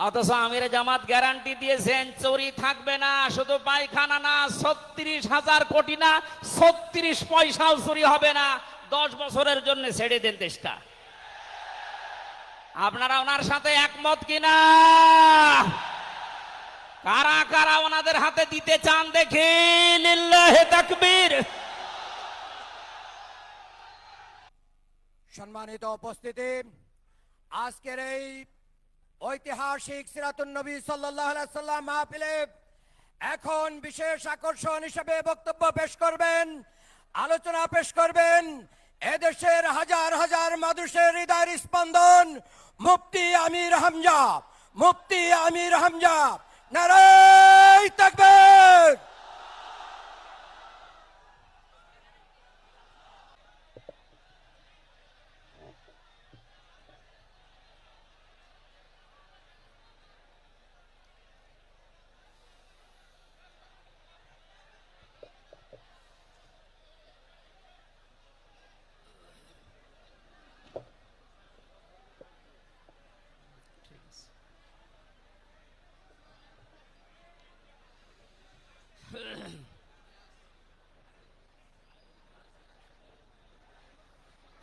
অথচ আমির জামাত গ্যারান্টি দিয়েছেন চুরি থাকবে না, শুধু পায়খানা না, ৩৬,০০০ কোটি না, ৩৬ পয়সাও চুরি হবে না। 10 বছরের জন্য ছেড়ে দেন দেশটা। আপনারা ওনার সাথে একমত কিনা? কারা কারা ওনাদের হাতে দিতে চান দেখি? লিল্লাহে তাকবীর। সম্মানিত উপস্থিতি, আজকের এই ঐতিহাসিক সিরাতুন নবী সাল্লাল্লাহু আলাইহি সাল্লাম মাহফিলে এখন বিশেষ আকর্ষণ হিসেবে বক্তব্য পেশ করবেন, আলোচনা পেশ করবেন এদেশের হাজার হাজার মানুষের হৃদয়ের স্পন্দন মুফতি আমির হামজা। মুফতি আমির হামজা, নারায়ে তাকবীর।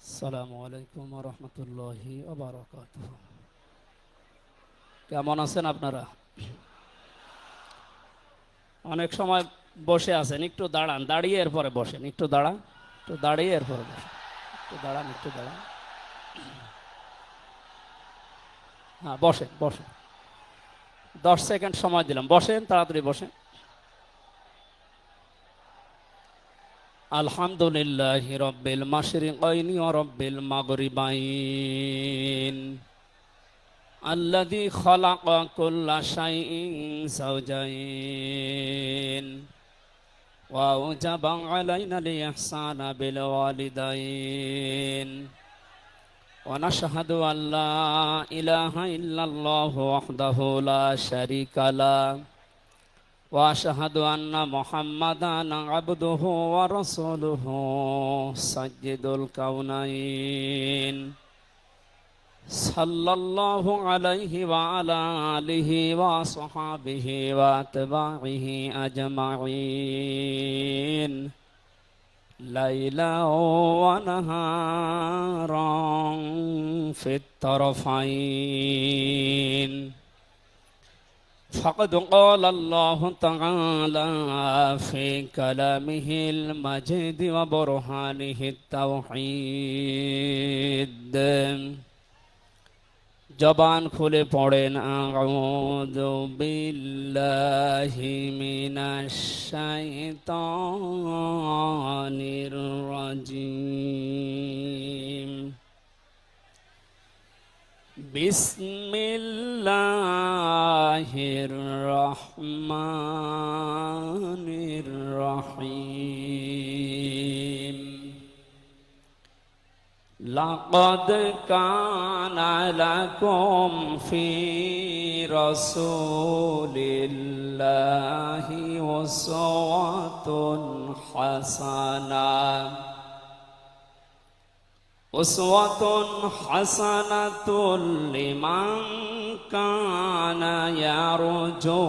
আসসালামু আলাইকুম ওয়া রাহমাতুল্লাহি ওয়া বারাকাতুহু। কেমন আছেন আপনারা? অনেক সময় বসে আছেন, একটু দাঁড়ান, দাঁড়িয়ে এরপরে বসেন। একটু দাঁড়ান, একটু দাঁড়িয়ে এরপরে বসেন। একটু দাঁড়ান, একটু দাঁড়ান। হ্যাঁ, বসেন বসেন। 10 সেকেন্ড সময় দিলাম, বসেন, তাড়াতাড়ি বসেন। আলহামদুলিল্লাহি রাব্বিল মাশরিকাইনি ওয়া রাব্বিল মাগরিবাইন আল্লাযী খালাকা কুল্লা শাইইন যাওজাইন ওয়া আওজাবা আলাইনাল ইহসানা বিল ওয়ালিদাইন ওয়া নাশহাদু আল্লা ইলাহা ইল্লাল্লাহু ওয়াহদাহু লা শারীকা লাহু وأشهد أن محمدا عبده ورسوله سيد الكونين صلى الله عليه وعلى آله وصحبه وأتباعه أجمعين ليلا ونهارا في الطرفين فقد قال الله تعالى في كلامه المجيد وبرهانه التوحيد জবান খুলে পড়েন আউযু বিল্লাহি মিনাশ শাইতানির রাজিম বিসমিল্লাহির রহমানির রহিম লাকাদ কানা লাকুম ফি রাসূলিল্লাহি উসওয়াতুন হাসানাহ উসওয়াতুন হাসানাতুল লিমান কানা ইয়ারজুল্লাহা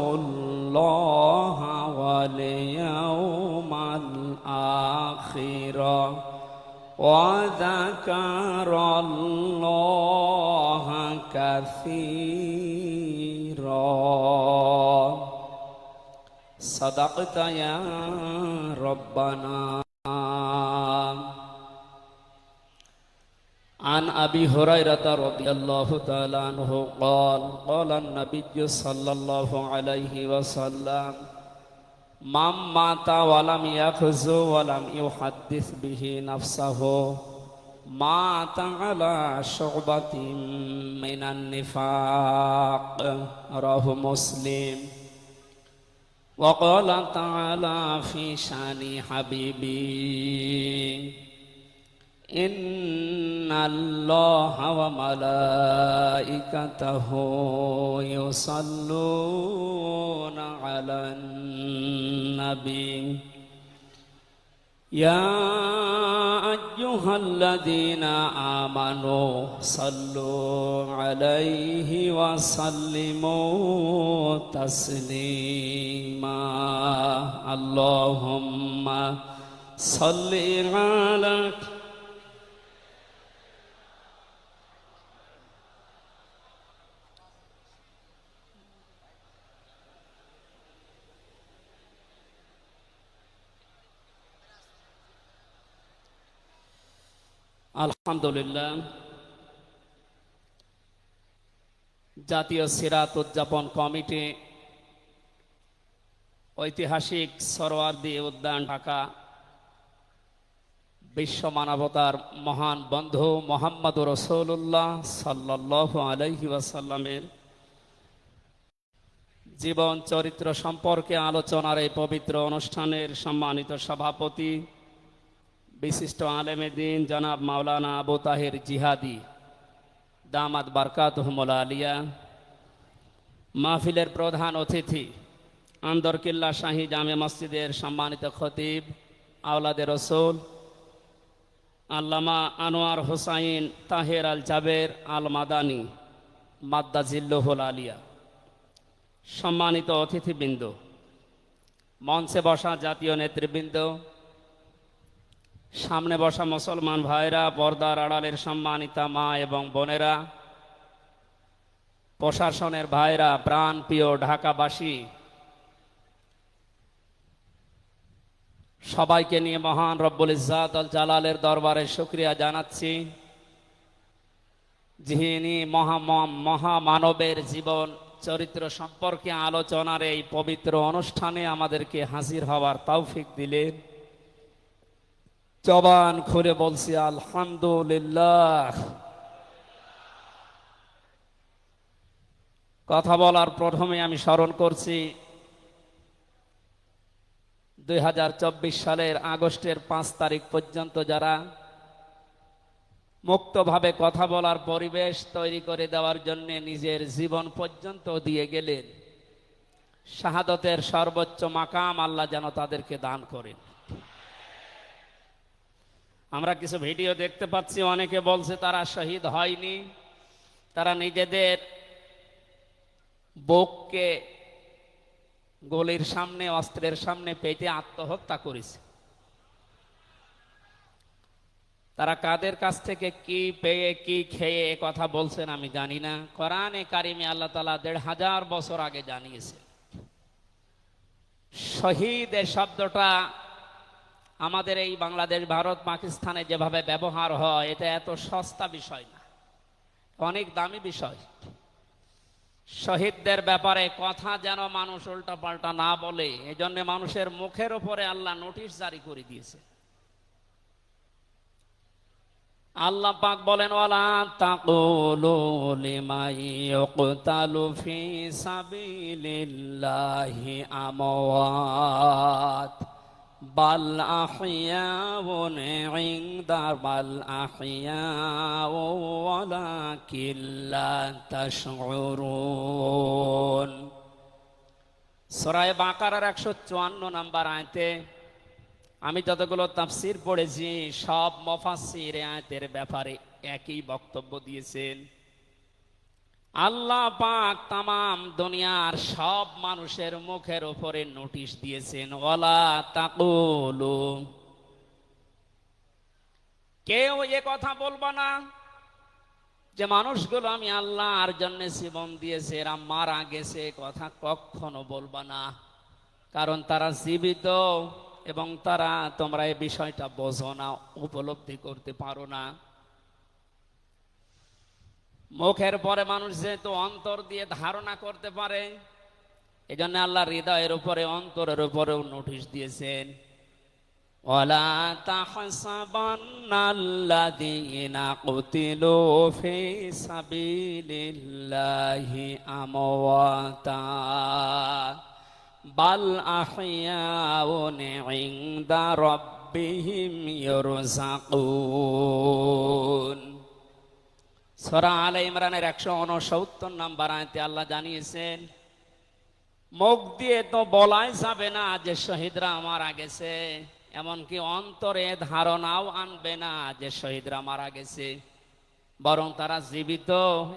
ওয়াল ইয়াউমাল আখিরা ওয়া যাকারাল্লাহা কাসীরা। সাদাকতা ইয়া রাব্বানা। عن أبي هريرة رضي الله تعالى عنه قال قال النبي صلى الله عليه وسلم من مات ولم يخزو ولم يحدث به نفسه مات على شعبة من النفاق رواه مسلم. وقال تعالى في شان حبيبي إن الله وملائكته يصلون على النبي يا أيها الذين آمنوا صلوا عليه وسلموا تسليما اللهم صل على আলহামদুলিল্লাহ জাতীয় সিরাত উদযাপন কমিটি ঐতিহাসিক সরোয়ার্দী উদ্যান ঢাকা বিশ্ব মানবতার মহান বন্ধু মুহাম্মদুর রাসূলুল্লাহ সাল্লাল্লাহু আলাইহি ওয়াসাল্লামের জীবন চরিত্র সম্পর্কে আলোচনার এই পবিত্র অনুষ্ঠানের সম্মানিত সভাপতি বিশিষ্ট আলেমে দ্বীন জনাব মাওলানা আবু তাহের জিহাদি দামাত বারকাতুহুমুল আলিয়া, মাহফিলের প্রধান অতিথি আন্দরকিল্লা শাহী জামে মসজিদের সম্মানিত খতিব আওলাদে রসুল আল্লামা আনোয়ার হোসাইন তাহের আল জাবের আল মাদানী মাদ্দাজিল্লুহুল আলিয়া, সম্মানিত অতিথিবৃন্দ, মঞ্চে বসা জাতীয় নেতৃবৃন্দ, সামনে বসা মুসলমান ভাইরা, পর্দার আড়ালের সম্মানিতা মা এবং বোনেরা, প্রশাসনের ভাইরা, প্রাণ প্রিয় ঢাকাবাসী, সবাইকে নিয়ে মহান রব্বুল ইজ্জাত আল জালালের দরবারে শুকরিয়া জানাচ্ছি, যিনি মহামানবের জীবন চরিত্র সম্পর্কে আলোচনার এই পবিত্র অনুষ্ঠানে আমাদেরকে হাজির হওয়ার তৌফিক দিলেন। জবান খুলে বলছি আলহামদুলিল্লাহ। কথা বলার প্রথমে আমি স্মরণ করছি 2024 সালের আগস্টের 5 তারিখ পর্যন্ত যারা মুক্তভাবে কথা বলার পরিবেশ তৈরি করে দেওয়ার জন্য নিজের জীবন পর্যন্ত দিয়ে গেলেন, শাহাদতের সর্বোচ্চ মাকাম আল্লাহ যেন তাদেরকে দান করেন। আমরা কিছু ভিডিও দেখতে পাচ্ছি, অনেকে বলছে তারা শহীদ হয়নি, তারা নিজেদের বুককে গলির সামনে, অস্ত্রের সামনে পেতে আত্মহত্যা করেছে। তারা কাদের কাছ থেকে কি পেয়ে কি খেয়ে কথা বলছেন আমি জানি না। কোরআনে কারিমে আল্লাহ তাআলা 1500 বছর আগে জানিয়েছে। শহীদ এ শব্দটা আমাদের এই বাংলাদেশ, ভারত, পাকিস্তানে যেভাবে ব্যবহার হয়, এটা এত সস্তা বিষয় না, অনেক দামি বিষয়। শহীদদের ব্যাপারে কথা যেন মানুষ উল্টা পাল্টা না বলে, এজন্য মানুষের মুখের উপরে আল্লাহ নোটিশ জারি করে দিয়েছে। আল্লাহ পাক বলেন, ওয়ালা তাকুলু লিমান ইউকতালু ফি সাবিলিল্লাহি আমওয়াত বাল আহইয়াউন ইনদা বাল আহইয়াউ ওয়ালাকিন লা তাশউরুন। সূরা বাকারার 154 নম্বর আয়াতে আমি যতগুলো তাফসীর পড়েছি, সব মুফাসসির আয়াতের ব্যাপারে একই বক্তব্য দিয়েছেন। আল্লাহ পাক তামাম দুনিয়ার সব মানুষের মুখের উপরে নোটিশ দিয়েছেন, ওয়ালা তাকুলু, কেউ এ কথা বলবা না যে মানুষগুলো আমি আল্লাহর জন্য জীবন দিয়েছে, এরা মারা গেছে, কথা কখনো বলবা না। কারণ তারা জীবিত এবং তারা, তোমরা এই বিষয়টা বোঝো না, উপলব্ধি করতে পারো না। মুখের পরে মানুষ যেহেতু অন্তর দিয়ে ধারণা করতে পারে, এজন্য আল্লাহ হৃদয়ের উপরে, অন্তরের উপরেও নোটিশ দিয়েছেন, ওয়ালা তাহসাবান্নাল্লাযীনা কুতিলু ফি সাবিলিল্লাহি আমওয়াতা বাল আহইয়াউন ইনদা রাব্বিহিম ইরযাকুন। সূরা আলে ইমরানের 169 নম্বর আয়াতে আল্লাহ জানিয়েছেন, মুখ দিয়ে তো বলাই যাবে না যে শহীদরা মারা গেছে, এমনকি অন্তরে ধারণাও আনবে না যে শহীদরা মারা গেছে, বরং তারা জীবিত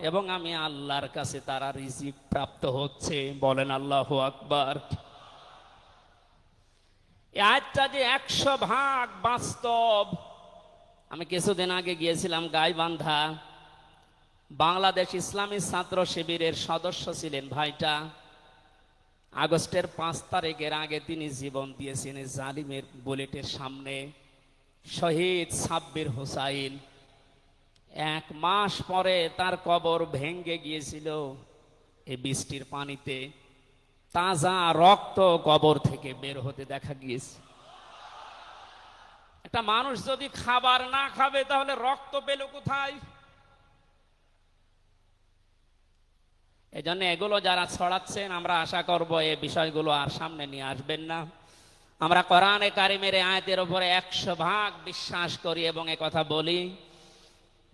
এবং আমি আল্লাহর কাছে তারা রিজিক প্রাপ্ত হচ্ছে। বলেন আল্লাহু আকবার। এই আয়াতটা যে 100% বাস্তব। আমি কিছুদিন আগে গিয়েছিলাম গাইবান্ধা, বাংলাদেশ ইসলামী ছাত্র শিবিরের সদস্য ছিলেন ভাইটা। আগস্টের 5 তারিখের আগে তিনি জীবন দিয়েছেন জালিমের বুলেটের সামনে। শহীদ সাব্বির হোসাইন, 1 মাস পরে তার কবর ভেঙ্গে গিয়েছিল এই বৃষ্টির পানিতে। তাজা রক্ত কবর থেকে বের হতে দেখা গিয়েছে। একটা মানুষ যদি খাবার না খাবে তাহলে রক্ত পেল কোথায়? এজন্য এগুলো যারা ছড়াচ্ছেন, আমরা আশা করব এই বিষয়গুলো আর সামনে নিয়ে আসবেন না। আমরা কোরআনে কারিমের আয়াতের উপরে 100% বিশ্বাস করি এবং এ কথা বলি,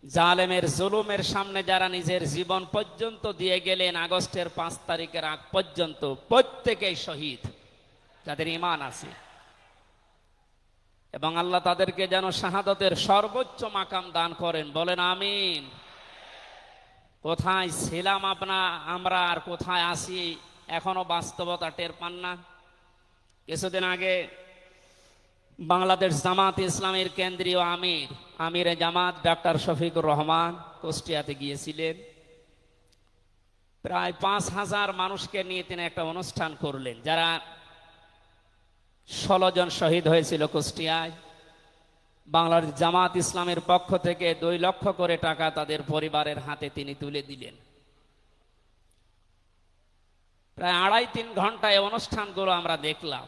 জালেমের জুলুমের সামনে যারা নিজের জীবন পর্যন্ত দিয়ে গেলেন আগস্টের 5 তারিখের আগ পর্যন্ত, প্রত্যেকেই শহীদ যাদের ঈমান আছে, এবং আল্লাহ তাদেরকে যেন শাহাদাতের সর্বোচ্চ মাকাম দান করেন। বলেন আমিন। কোথায় ছিলাম আমরা আর কোথায় আছি এখনো বাস্তবতা টের পান না। কিছুদিন আগে বাংলাদেশ জামাত ইসলামের কেন্দ্রীয় আমিরে জামাত ডক্টর শফিকুর রহমান কুষ্টিয়াতে গিয়েছিলেন। প্রায় 5000 মানুষকে নিয়ে তিনি একটা অনুষ্ঠান করলেন। যারা 16 জন শহীদ হয়েছিল কুষ্টিয়ায়, বাংলাদেশ জামাত ইসলামের পক্ষ থেকে 2 লক্ষ করে টাকা তাদের পরিবারের হাতে তিনি তুলে দিলেন। প্রায় 2.5-3 ঘন্টা এই অনুষ্ঠানগুলো আমরা দেখলাম।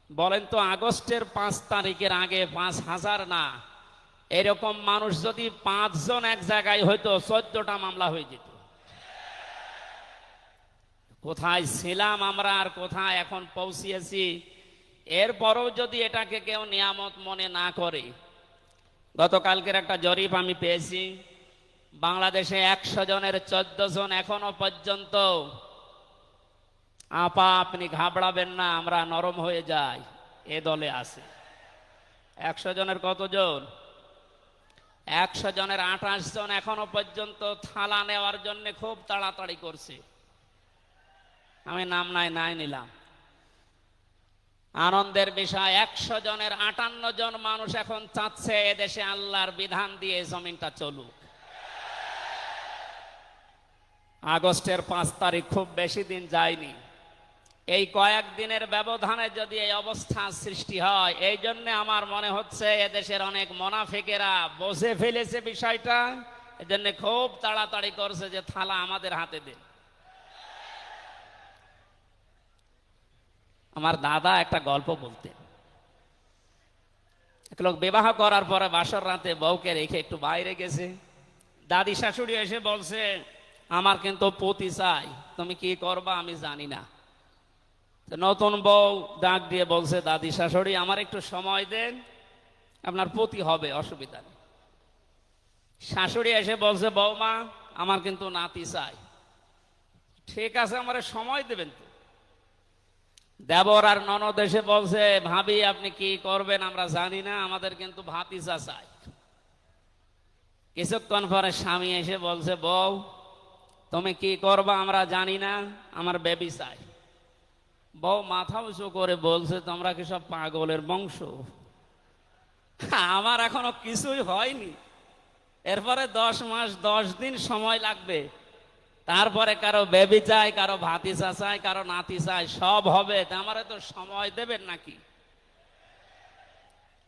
বলেন তো, আগস্টের 5 তারিখের আগে 5000 না, এরকম মানুষ যদি 5 জন এক জায়গায় হয়তো 14টা মামলা হয়ে যেত। কোথায় ছিলাম আমরা আর কোথায় এখন পৌঁছিয়েছি, এরপরও যদি এটাকে কেউ নিয়ামত মনে না করে। গতকালকের একটা জরিপ আমি পেয়েছি, বাংলাদেশে 100 জনের 14 জন এখনো পর্যন্ত, আপা আপনি ঘাবড়াবেন না, আমরা নরম হয়ে যাই, এ দলে আছে। 100 জনের কতজন? 100 জনের 28 জন এখনো পর্যন্ত থালা নেওয়ার জন্য খুব তাড়াতাড়ি করছে। আমি নাম নাই নিলাম। আনন্দের বিষয়, 100 জনের 58 জন মানুষ এখন চাচ্ছে এদেশে আল্লাহর বিধান দিয়ে জমিনটা চলুক। আগস্টের 5 তারিখ খুব বেশি দিন যায়নি। এই কয়েকদিনের ব্যবধানে যদি এই অবস্থা সৃষ্টি হয়, এই জন্য আমার মনে হচ্ছে এদেশের অনেক মুনাফিকেরা বুঝে ফেলেছে বিষয়টা, এজন্য খুব তাড়াতাড়ি করছে যে থালা আমাদের হাতে দেন। আমার দাদা একটা গল্প বলতেন। এক লোক বিবাহ করার পরে বাসর রাতে বউকে রেখে একটু বাইরে গেছে। দাদি শাশুড়ি এসে বলছে, আমার কিন্তু পতি চাই, তুমি কি করবা আমি জানি না। নতুন বউ ডাক দিয়ে বলছে, দাদি শাশুড়ি আমার একটু সময় দেন, আপনার পতি হবে, অসুবিধা নেই। শাশুড়ি এসে বলছে, বৌমা আমার কিন্তু নাতি চাই। ঠিক আছে, আমার সময় দেবেন তো। দেবর আর ননদ এসে বলছে, ভাবি আপনি কি করবেন আমরা জানি না, আমাদের কিন্তু ভাতিজা চাই। কিছুক্ষণ পরে স্বামী এসে বলছে, বউ তুমি কি করবা আমরা জানি না, আমার বেবি চাই। বউ মাথা উঁচু করে বলছে, তোমরা কি সব পাগলের বংশ? আমার এখনো কিছুই হয়নি, এরপরে 10 মাস 10 দিন সময় লাগবে, তারপরে কারো বেবি চাই, কারো ভাতিজা চাই, কারো নাতি চাই, সব হবে। আমারে তো সময় দেবেন নাকি?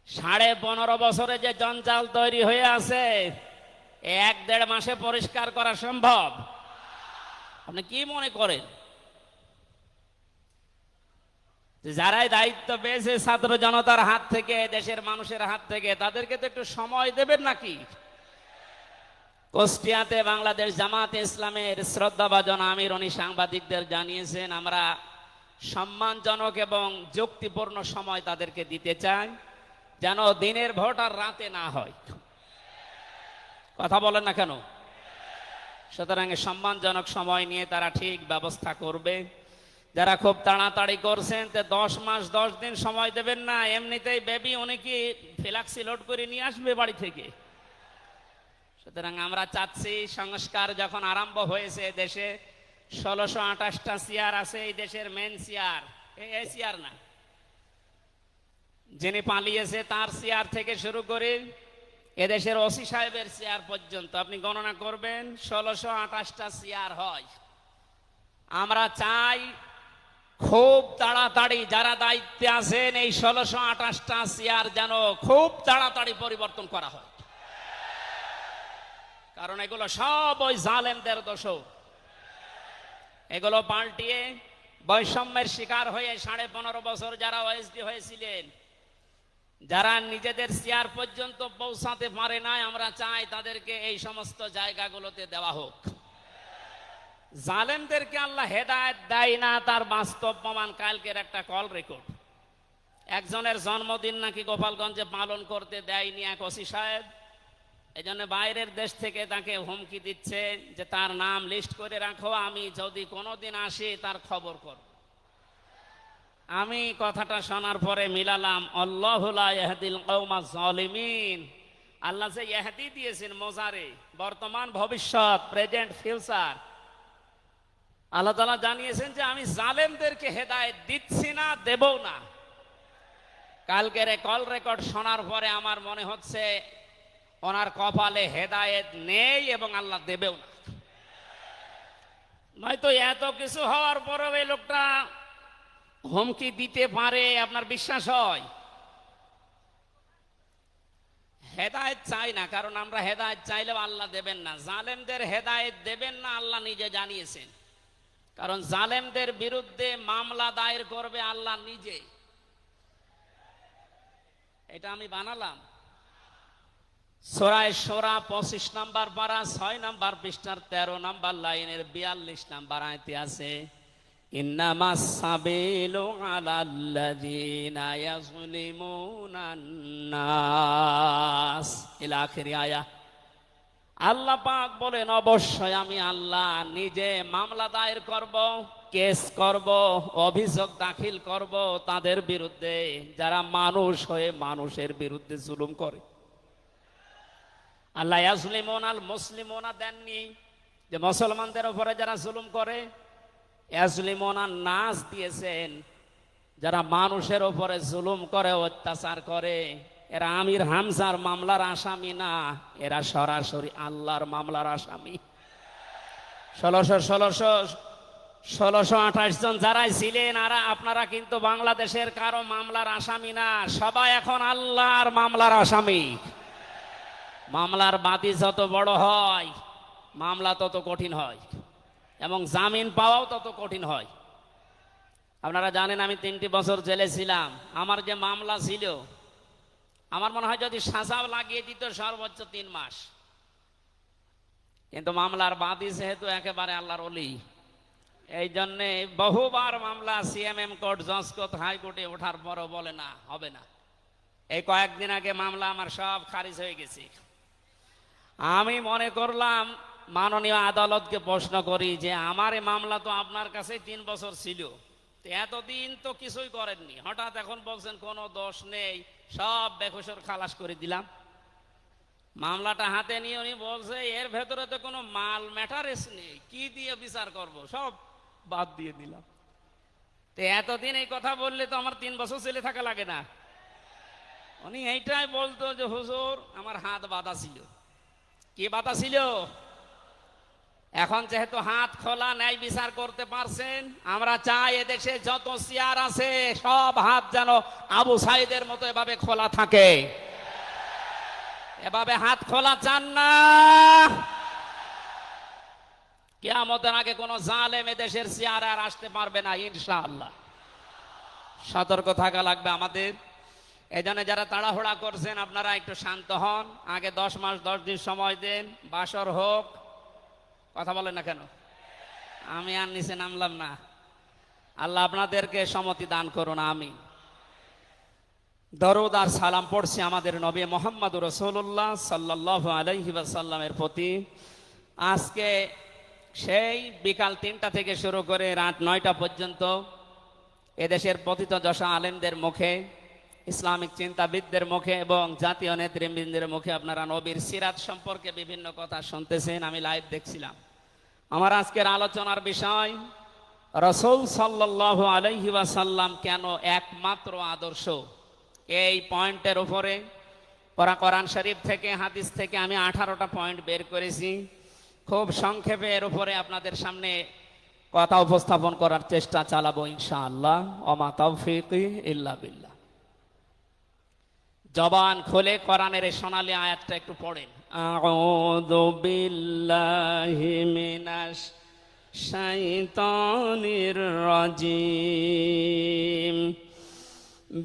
15.5 বছরে যে জঞ্জাল তৈরি হয়ে আছে, 1-1.5 মাসে পরিষ্কার করা সম্ভব? আপনি কি মনে করেন? যারাই দায়িত্ব পেয়েছে ছাত্র জনতার হাত থেকে, দেশের মানুষের হাত থেকে, তাদেরকে তো একটু সময় দেবেন নাকি? কুষ্টিয়াতে বাংলাদেশ জামাতে ইসলামের শ্রদ্ধাভাজন আমির উনি সাংবাদিকদের জানিয়েছেন, আমরা সম্মানজনক এবং যুক্তিপূর্ণ সময় তাদেরকে দিতে চাই, যেন দিনের ভোট আর রাতে না হয়। কথা বলেন না কেন? সুতরাং সম্মানজনক সময় নিয়ে তারা ঠিক ব্যবস্থা করবে, যারা খুব তাড়াতাড়ি করছেন তে 10 মাস 10 দিন সময় দেবেন না, এমনিতেই বেবি অনেকে ফ্লাক্সি লোড করে নিয়ে আসবে বাড়ি থেকে। সুতরাং আমরা চাচ্ছি সংস্কার যখন আরম্ভ হয়েছে দেশে 1628টা চেয়ার আছে এই দেশের মেন চেয়ার, এই চেয়ার না, যিনি পালিয়েছে তার চেয়ার থেকে শুরু করে এদেশের ওসি সাহেবের চেয়ার পর্যন্ত আপনি গণনা করবেন 1628টা চেয়ার হয়। আমরা চাই খুব তাড়াতাড়ি যারা দায়িত্বে আছেন এই 1628টা চেয়ার যেন খুব তাড়াতাড়ি পরিবর্তন করা হয়, কারণ এগুলো সব ওই জালেমদের দোষ। এগুলো পাল্টিয়ে বৈষম্যের শিকার হয়ে 15.5 বছর যারা ওএসডি হয়েছিলেন, যারা নিজেদের চেয়ার পর্যন্ত পৌঁছাতে পারে নাই, আমরা চাই তাদেরকে এই সমস্ত জায়গাগুলোতে দেওয়া হোক। জালেমদেরকে আল্লাহ হেদায়েত দেয় না, তার বাস্তব প্রমাণ কালকের একটা কল রেকর্ড। একজনের জন্মদিন নাকি গোপালগঞ্জে পালন করতে দেয়নি এক ওসি সাহেব, এই জন্য বাইরের দেশ থেকে তাকে হুমকি দিচ্ছে যে তার নাম লিস্ট করে রাখো, আমি যদি কোনোদিন আসি তার খবর করব। আমি কথাটা শোনার পরে মিলালাম, আল্লাহু লা ইয়াহদিল কওমাজ জালিমিন। আল্লাহ যে ইহদি দিয়েছেন মোজারে, বর্তমান ভবিষ্যৎ, প্রেজেন্ট ফিউচার, আল্লাহ তাআলা জানিয়েছেন যে আমি জালেমদেরকে হেদায়েত দিচ্ছি না, দেবও না। কালকের কল রেকর্ড শোনার পরে আমার মনে হচ্ছে ওনার কপালে হেদায়েত নেই এবং আল্লাহ দেবেও না। নয়তো এত কিছু হওয়ার পরেও এই লোকটা হুমকি দিতে পারে, আপনার বিশ্বাস হয়? হেদায়েত চাই না, কারণ আমরা হেদায়েত চাইলেও আল্লাহ দেবেন না। জালেমদের হেদায়েত দেবেন না আল্লাহ নিজে জানিয়েছেন, কারণ জালেমদের বিরুদ্ধে মামলা দায়ের করবে আল্লাহ নিজে। এটা আমি বানালাম। সূরা শূরা 25 নম্বর পারা 6 নম্বর পৃষ্ঠার 13 নম্বর লাইনের 42 নম্বর আয়াতে আছে, ইন্নামাস সাবিলু আলাল্লাযিনা ইয়াযলিমুনান নাস ইলা আখির আয়া। আল্লাহ পাক বলেন, অবশ্যই আমি আল্লাহ নিজে মামলা দায়ের করব, কেস করব, অভিযোগ দাখিল করব তাদের বিরুদ্ধে যারা মানুষ হয়ে মানুষের বিরুদ্ধে জুলুম করে। আল্লাহ ইয়াজলিমুন আল মুসলিমুনা দেননি যে মুসলমানদের উপরে যারা জুলুম করে, ইয়াজলিমুন আন নাস দিয়েছেন যারা মানুষের উপরে জুলুম করে, অত্যাচার করে। এরা আমির হামজার মামলার আসামি না, এরা সরাসরি আল্লাহর মামলার আসামি। 1628 জন যারাই ছিলেন আর আপনারা কিন্তু বাংলাদেশের কারো মামলার আসামি না, সবাই এখন আল্লাহর মামলার আসামি। মামলার বাদী যত বড় হয় মামলা তত কঠিন হয় এবং জামিন পাওয়াও তত কঠিন হয়। আপনারা জানেন আমি 3টি বছর জেলে ছিলাম। আমার যে মামলা ছিল, আমার মনে হয় যদি সাজাও লাগিয়ে দিত সর্বোচ্চ 3 মাস। কিন্তু মামলার বাদী যেহেতু একেবারে আল্লাহর ওলি, এই জন্যে বহুবার মামলা সিএমএম কোর্ট, জজ কোর্ট, হাইকোর্টে ওঠার পরও বলে না, হবে না। এই কয়েকদিন আগে মামলা আমার সব খারিজ হয়ে গেছে। আমি মনে করলাম মাননীয় আদালতকে প্রশ্ন করি যে আমার এই মামলা তো আপনার কাছে 3 বছর ছিল, এতদিন তো কিছুই করেননি, হঠাৎ এখন বলছেন কোনো দোষ নেই, সব বেকসুর খালাস করে দিলাম। মামলাটা হাতে নিয়ে উনি বলছে এর ভেতরে তো কোনো মাল ম্যাটারেস নেই, কি দিয়ে বিচার করব, সব বাদ দিয়ে দিলাম। তো এতদিন এই কথা বললে তো আমার 3 বছর জেলে থাকা লাগে না। উনি এইটাই বলতো যে হুজুর আমার হাত বাঁধা ছিল। কি বাধা ছিল? এখন যেহেতু হাত খোলা, ন্যায় বিচার করতে পারছেন, আমরা চাই এদেশে যত চেয়ার আছে সব হাত যেন আবু সাইদের মতো এভাবে খোলা থাকে। এভাবে হাত খোলা চান না? কিয়ামতের আগে কোন জালেম এদেশের চেয়ারে আর আসতে পারবে না ইনশাআল্লাহ। সতর্ক থাকা লাগবে আমাদের। এজন্য যারা তাড়াহুড়া করছেন আপনারা একটু শান্ত হন, আগে 10 মাস 10 দিন সময় দেন, বাসর হোক। কথা বলেন না কেন? আমি আর নিচে নামলাম না। আল্লাহ আপনাদেরকে সম্মতি দান করুন, আমিন। দরুদ আর সালাম পড়ছি আমাদের নবী মুহাম্মদুর রাসূলুল্লাহ সাল্লাল্লাহু আলাইহি ওয়াসাল্লামের প্রতি। আজকে সেই বিকাল 3টা থেকে শুরু করে রাত 9টা পর্যন্ত এদেশের পতিত দশা আলেমদের মুখে, ইসলামিক চিন্তাবিদদের মুখে এবং জাতীয় নেতৃবৃন্দের মুখে আপনারা নবীর সিরাত সম্পর্কে বিভিন্ন কথা শুনতেছেন। আমি লাইভ দেখছিলাম। আমার আজকের আলোচনার বিষয় রাসূল সাল্লাল্লাহু আলাইহি ওয়াসাল্লাম কেন একমাত্র আদর্শ। এই পয়েন্টের উপরে কোরআন শরীফ থেকে, হাদিস থেকে আমি 18টা পয়েন্ট বের করেছি। খুব সংক্ষেপে এর উপরে আপনাদের সামনে কথা উপস্থাপন করার চেষ্টা চালাবো ইনশাআল্লাহ। ওমা তাওফীকি ইল্লা বিল্লাহ। জবান খুলে কোরআনের এই সোনালী আয়াতটা একটু পড়েন। আউযু বিল্লাহি মিনাশ শাইতানির রাজিম।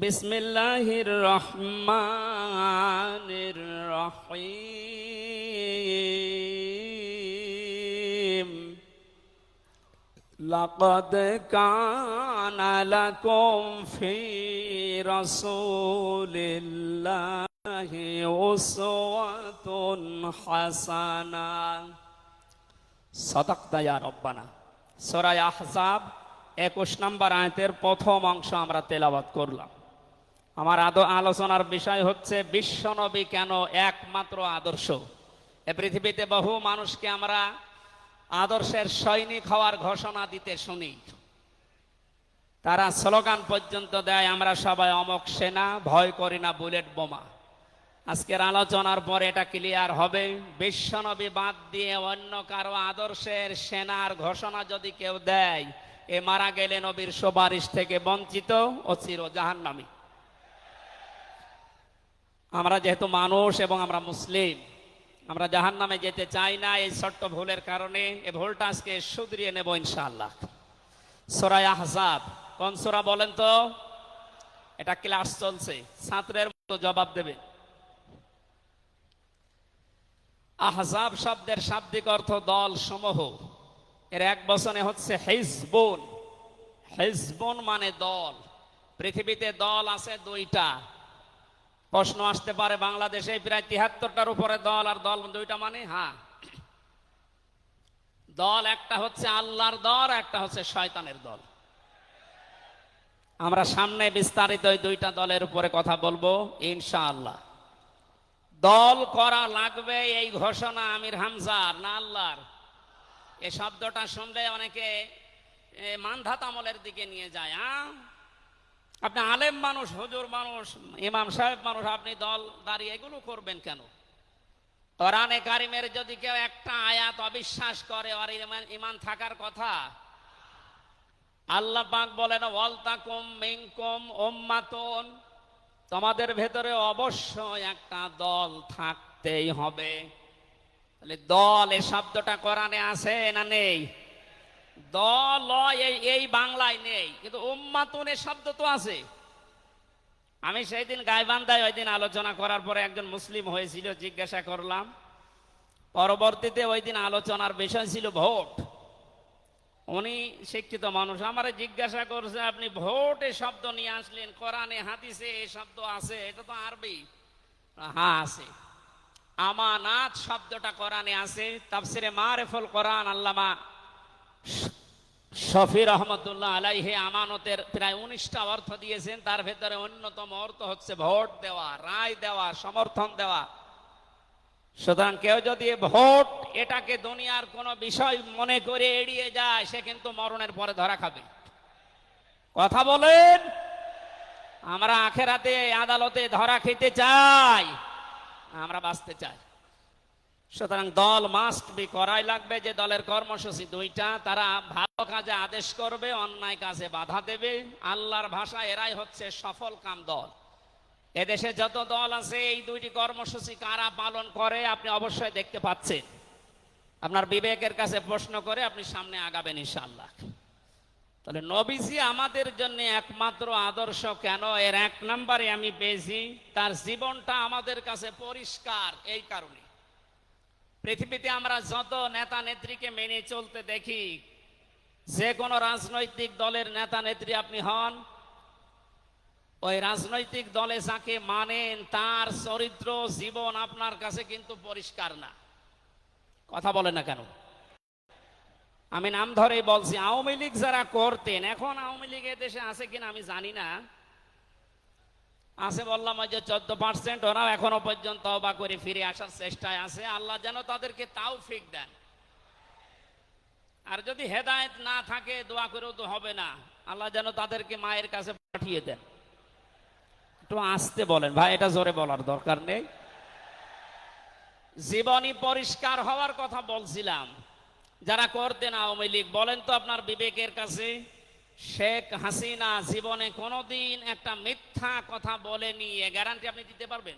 বিসমিল্লাহির রহমানির রহিম। লাকাদ কানা লাকুম ফি রাসূলিল্লাহি উসওয়াতুন হাসানাহ। সাদাকতা ইয়া রব্বানা। সূরা আহজাব 21 নম্বর আয়াতের প্রথম অংশ আমরা তেলাওয়াত করলাম। আমার আলোচনার বিষয় হচ্ছে বিশ্বনবী কেন একমাত্র আদর্শ। এ পৃথিবীতে বহু মানুষকে আমরা আদর্শের সৈনিক হওয়ার ঘোষণা দিতে শুনি। তারা স্লোগান পর্যন্ত দেয়, আমরা সবাই অমক সেনা, ভয় করি না বুলেট বোমা। আজকের আলোচনার পরে এটা ক্লিয়ার হবে। বিশ্বনবী বাদ দিয়ে অন্য কারো আদর্শের সেনার ঘোষণা যদি কেউ দেয়, এ মারা গেলে নবীর সুপারিশ থেকে বঞ্চিত ও চির জাহান্নামী। আমরা যেহেতু মানুষ এবং আমরা মুসলিম, আমরা জাহান্নামে যেতে চাই না। এই ছোট্ট ভুলের কারণে এই ভুলটা আজকে শুধরিয়ে নেব ইনশাআল্লাহ। সূরা আহজাব কোন সূরা বলেন তো? এটা ক্লাস চলছে, ছাত্রের মতো জবাব দেবে। আহজাব শব্দের শাব্দিক অর্থ দল সমূহ। এর এক বচনে হচ্ছে হিজবুন। হিজবুন মানে দল। পৃথিবীতে দল আছে দুইটা। প্রশ্ন আসতে পারে, বাংলাদেশে প্রায় 73টার উপরে দল, আর দল দুইটা মানে? হ্যাঁ, দল একটা হচ্ছে আল্লাহর দল, একটা হচ্ছে শয়তানের দল। আমরা সামনে বিস্তারিত ওই দুইটা দলের উপরে কথা বলবো ইনশাআল্লাহ। দল করা লাগবে এই ঘোষণা আমির হামজার না আল্লাহর? এই শব্দটা শুনলে অনেকে মানধাত আমলের দিকে নিয়ে যায়। আপনি আলেম মানুষ, হুজুর মানুষ, ইমাম সাহেব মানুষ, আপনি দল দাঁড়িয়ে এগুলো করবেন কেন? কোরআনে কারিমের যদি কেউ একটা আয়াত অবিশ্বাস করে, আর ইমান থাকার কথা। আল্লাহ পাক বলেন, ওয়ালতাকুম মিনকুম উম্মাতুন, তোমাদের ভেতরে অবশ্যই একটা দল থাকতেই হবে। তাহলে দল এই শব্দটা কোরআনে আছে না নেই? দল এই বাংলায় নেই, কিন্তু উম্মাতুন এ শব্দ তো আছে। আমি সেই দিন গাইবান্ধায় ওই দিন আলোচনা করার পরে একজন মুসলিম হয়েছিল, জিজ্ঞাসা করলাম। পরবর্তীতে ওই দিন আলোচনার বিষয় ছিল ভোট। উনি শিক্ষিত মানুষ, আমারে জিজ্ঞাসা করছে, আপনি ভোট এ শব্দ নিয়ে আসলেন, কোরআনে হাদিসে এই শব্দ আছে? এটা তো আরবি। হ্যাঁ আছে। আমানাত শব্দটা কোরআনে আছে। তাফসিরে মারিফুল কোরআন আল্লামা শফি রহমতুল্লাহ আলাইহি আমানতের প্রায় 19টা অর্থ দিয়েছেন। তার ভেতরে অন্যতম অর্থ হচ্ছে ভোট দেওয়া, রায় দেওয়া, সমর্থন দেওয়া। সুতরাং কেউ যদি ভোট এটাকে দুনিয়ার কোন বিষয় মনে করে এড়িয়ে যায়, সে কিন্তু মরণের পরে ধরা খাবে। কথা বলেন? আমরা আখেরাতে আদালতে ধরা খেতে চাই, আমরা বাঁচতে চাই। সুতরাং দল মাস্ট বি, করাই লাগবে। যে দলের কর্মসূচি দুইটা, তারা ভালো কাজে আদেশ করবে, অন্যায় কাজে বাধা দেবে। আল্লাহর ভাষা এরাই হচ্ছে সফল কাম দল। এদেশে যত দল আছে, এই দুইটি কর্মসূচি কারা পালন করে আপনি অবশ্যই দেখতে পাচ্ছেন। আপনার বিবেকের কাছে প্রশ্ন করে আপনি সামনে আগাবেন ইনশাআল্লাহ। তাহলে নবীজি আমাদের জন্য একমাত্র আদর্শ কেন? এর 1 নম্বরে আমি পেয়েছি, তার জীবনটা আমাদের কাছে পরিষ্কার। এই কারণে পৃথিবীতে আমরা যত নেতা নেত্রীকে মেনে চলতে দেখি, যে কোনো রাজনৈতিক দলের নেতা নেত্রী আপনি হন, ওই রাজনৈতিক দলে যাকে মানেন তার চরিত্র জীবন আপনার কাছে কিন্তু পরিষ্কার না। কথা বলে না কেন? আমি নাম ধরেই বলছি, আওয়ামী লীগ যারা করতেন, এখন আওয়ামী লীগ দেশে আছে কিনা আমি জানি না, আছে বললাম ওই যে 14%, ওরাও এখনো পর্যন্ত তওবা করে ফিরে আসার চেষ্টায় আছে। আল্লাহ যেন তাদেরকে তাওফিক দেন। আর যদি হেদায়েত না থাকে দোয়া করেও তো হবে না, আল্লাহ যেন তাদেরকে মায়ের কাছে পাঠিয়ে দেন। একটু আস্তে বলেন ভাই, এটা জোরে বলার দরকার নেই। জীবনী পরিষ্কার হওয়ার কথা বলছিলাম। যারা করতেন আওয়ামী লীগ, বলেন তো আপনার বিবেকের কাছে, শেখ হাসিনা জীবনে কোনোদিন একটা মিথ্যা কথা বলেনি, এ গ্যারান্টি আপনি দিতে পারবেন?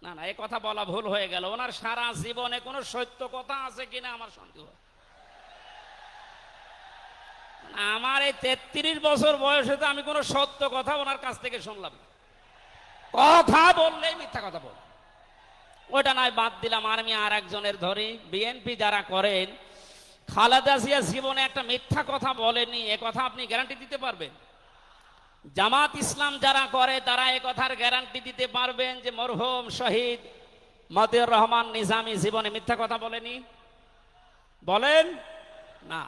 না না, এই কথা বলা ভুল হয়ে গেল। ওনার সারা জীবনে কোনো সত্য কথা আছে কিনা আমার সন্দেহ। আমার এই 33 বছর বয়সে তো আমি কোনো সত্য কথা ওনার কাছ থেকে শুনলাম না। কথা বললেই মিথ্যা কথা বল, ওটা নয় বাদ দিলাম। আমি আর একজনের ধরি, বিএনপি যারা করেন, খালেদা জিয়া জীবনে একটা মিথ্যা কথা বলেনি, এ কথা আপনি গ্যারান্টি দিতে পারবেন? জামাত ইসলাম যারা করে তারা এ কথার গ্যারান্টি দিতে পারবেন যে মরহুম শহীদ মতিউর রহমান নিজামী জীবনে মিথ্যা কথা বলেনি? বলেন না।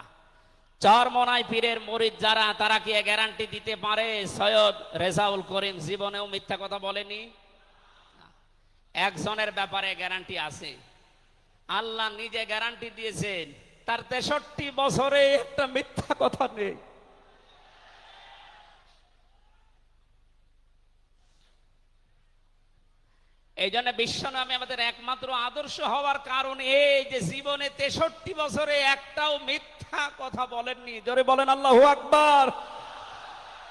চরমনাই পীরের মুরিদ যারা, তারা কি গ্যারান্টি দিতে পারে সৈয়দ রেজাউল করিম জীবনেও মিথ্যা কথা বলেনি? একজনের ব্যাপারে গ্যারান্টি আছে, আল্লাহ নিজে গ্যারান্টি দিয়েছেন, তার 63 বছরে একটা মিথ্যা কথা নেই। এই জন্য বিশ্বনবী আমাদের একমাত্র আদর্শ হওয়ার কারণ এই যে জীবনে 63 বছরে একটাও মিথ্যা কথা বলেননি। জোরে বলেন আল্লাহু আকবার।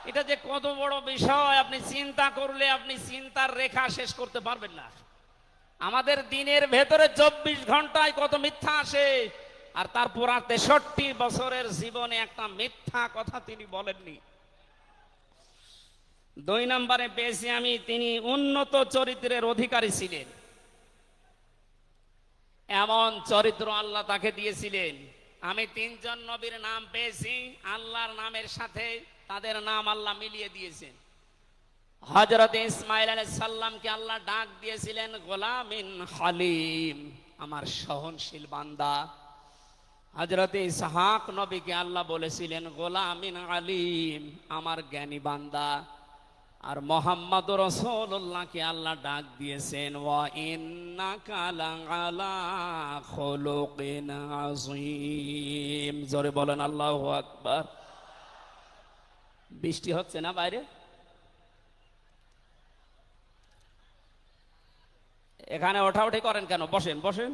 এটা যে কত বড় বিষয় আপনি চিন্তা করলে আপনি চিন্তার রেখা শেষ করতে পারবেন না। আমাদের দিনের ভেতরে 24 ঘন্টায় কত মিথ্যা আসে, আর তার পুরা 63 বছরের জীবনে একটা মিথ্যা কথা তিনি বলেননি। 2 নম্বরে পেয়েছি আমি, তিনি উন্নত চরিত্রের অধিকারী ছিলেন। এমন চরিত্র আল্লাহ তাকে দিয়েছিলেন। আমি 3 জন নবীর নাম পেয়েছি, আল্লাহর নামের সাথে তাদের নাম আল্লাহ মিলিয়ে দিয়েছেন। হযরত ইসমাঈল আলাইহিস সালামকে আল্লাহ ডাক দিয়েছিলেন গোলামিন হালিম, আমার সহনশীল বান্দা। হযরত ইসহাক নবীকে আল্লাহ বলেছিলেন গোলামিন আলিম, আমার জ্ঞানী বান্দা। আর মুহাম্মদুর রাসূলুল্লাহকে আল্লাহ ডাক দিয়েছেন ওয়া ইন্নাকা লাআলা খুলুকিন আযীম। জোরে বলেন আল্লাহু আকবার। বৃষ্টি হচ্ছে না বাইরে? এখানে ওঠাউঠি করেন কেন? বসেন বসেন।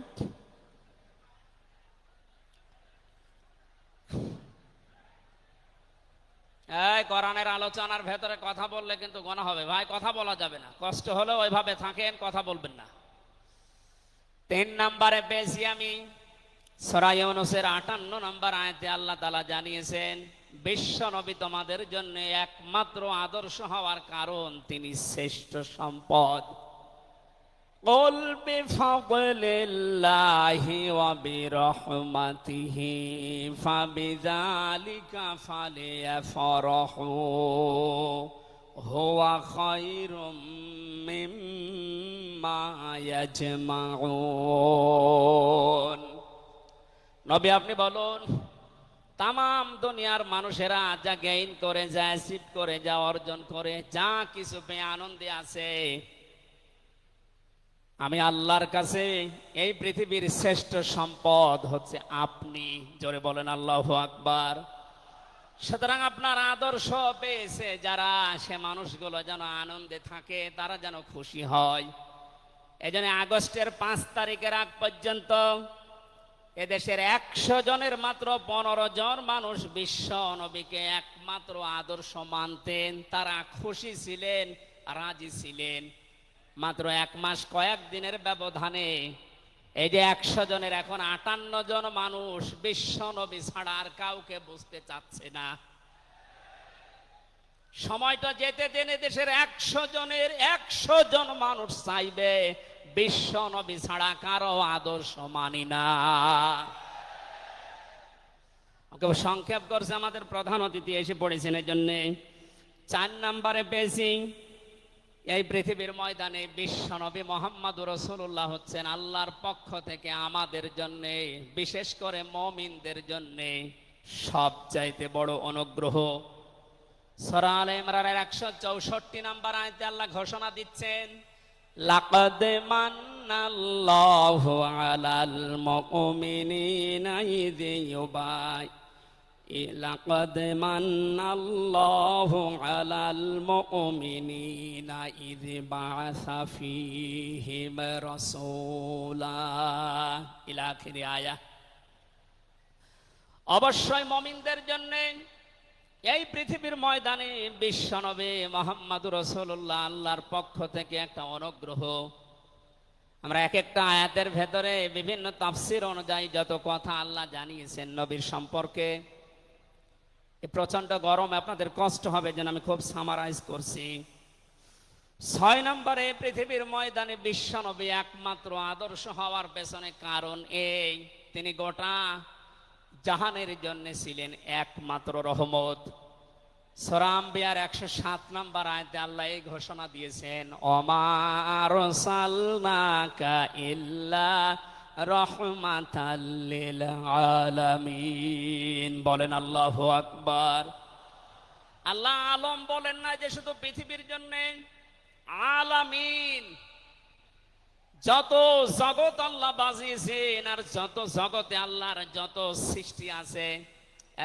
এই কোরআনের আলোচনার ভেতরে কথা বললে কিন্তু গুনাহ হবে ভাই, কথা বলা যাবে না। কষ্ট হলে ওইভাবে থাকেন, কথা বলবেন না। 3 নম্বরে পেয়েছি আমি সূরা ইউনূসের 58 নম্বর আয়াতে আল্লাহ তাআলা জানিয়েছেন বিশ্ব নবী তোমাদের জন্য একমাত্র আদর্শ হওয়ার কারণ তিনি শ্রেষ্ঠ সম্পদ। قل بفضل الله وبرحمته فبذلك فليفرحوا هو خير مما يجمعون। নবী আপনি বলুন, তামাম দুনিয়ার মানুষেরা যা গেইন করে, যা অ্যাচিভ করে, যা অর্জন করে, যা কিছু পেয়ে আনন্দে আছে, আমি আল্লাহর কাছে এই পৃথিবীর শ্রেষ্ঠ সম্পদ হচ্ছে আপনি। জোরে বলেন আল্লাহু আকবার। সুতরাং আপনার আদর্শ পেয়েছে যারা, সে মানুষগুলো যেন আনন্দে থাকে, তারা যেন খুশি হয়। এই জন্য আগস্টের 5 তারিখের আগ পর্যন্ত এদেশের 100 জনের মাত্র 15 জন মানুষ বিশ্ব নবীকে একমাত্র আদর্শ মানতেন। তারা খুশি ছিলেন, রাজি ছিলেন। মাত্র 1 মাস কয়েক দিনের ব্যবধানে এই যে 100 জনের এখন 58 জন মানুষ বিশ্ব নবী ছাড়া আর কাউকে বুঝতে চাচ্ছে না। সময়টা যেতে দেনে দেশের 100 জনের 100 জন মানুষ চাইবে বিশ্ব নবী ছাড়া কারো আদর্শ মানি না। ওকে সংক্ষেপ করছে, আমাদের প্রধান অতিথি এসে পড়েছেন। এই জন্যে 4 নম্বরে পেয়েছি এই পৃথিবীর ময়দানে বিশ্বনবী মুহাম্মদুর রাসূলুল্লাহ হচ্ছেন আল্লাহর পক্ষ থেকে আমাদের জন্য, বিশেষ করে মুমিনদের জন্য সবচাইতে বড় অনুগ্রহ। সূরা আলে ইমরানের 164 নম্বর আয়াতে আল্লাহ ঘোষণা দিচ্ছেন, লাকাদ মান্নাল্লাহু আলাল মুমিনিনা ইয লাকাদ মান্নাল্লাহু আলাল মুমিনিনা ইয বাআসা ফীহিম রাসূলা ইলা আখির আয়াত। অবশ্যই মুমিনদের জন্য এই পৃথিবীর ময়দানে বিশ্বনবী মুহাম্মদুর রাসূলুল্লাহ আল্লাহর পক্ষ থেকে একটা অনুগ্রহ। আমরা এক একটা আয়াতের ভেতরে বিভিন্ন তাফসীর অনুযায়ী যত কথা আল্লাহ জানিয়েছেন নবীর সম্পর্কে, এই প্রচন্ড গরমে আপনাদের কষ্ট হবে যেন আমি খুব সামারাইজ করছি। 6 নম্বরে পৃথিবীর ময়দানে বিশ্বনবী একমাত্র আদর্শ হওয়ার পেছনে কারণ এই, তিনি গোটা জাহানের জন্য ছিলেন একমাত্র রহমত। সূরা আম্বিয়ার 107 নম্বর আয়াতে আল্লাহ এই ঘোষণা দিয়েছেন, ওমা আরসালনাকা ইল্লা রাহমাতাল লিল আলামিন। বলেন আল্লাহু আকবার। আল্লাহ আলম বলেন না যে শুধু পৃথিবীর জন্য, আলামিন যত জগৎ আল্লাহ বাজিয়েছেন আর যত জগতে আল্লাহর যত সৃষ্টি আছে,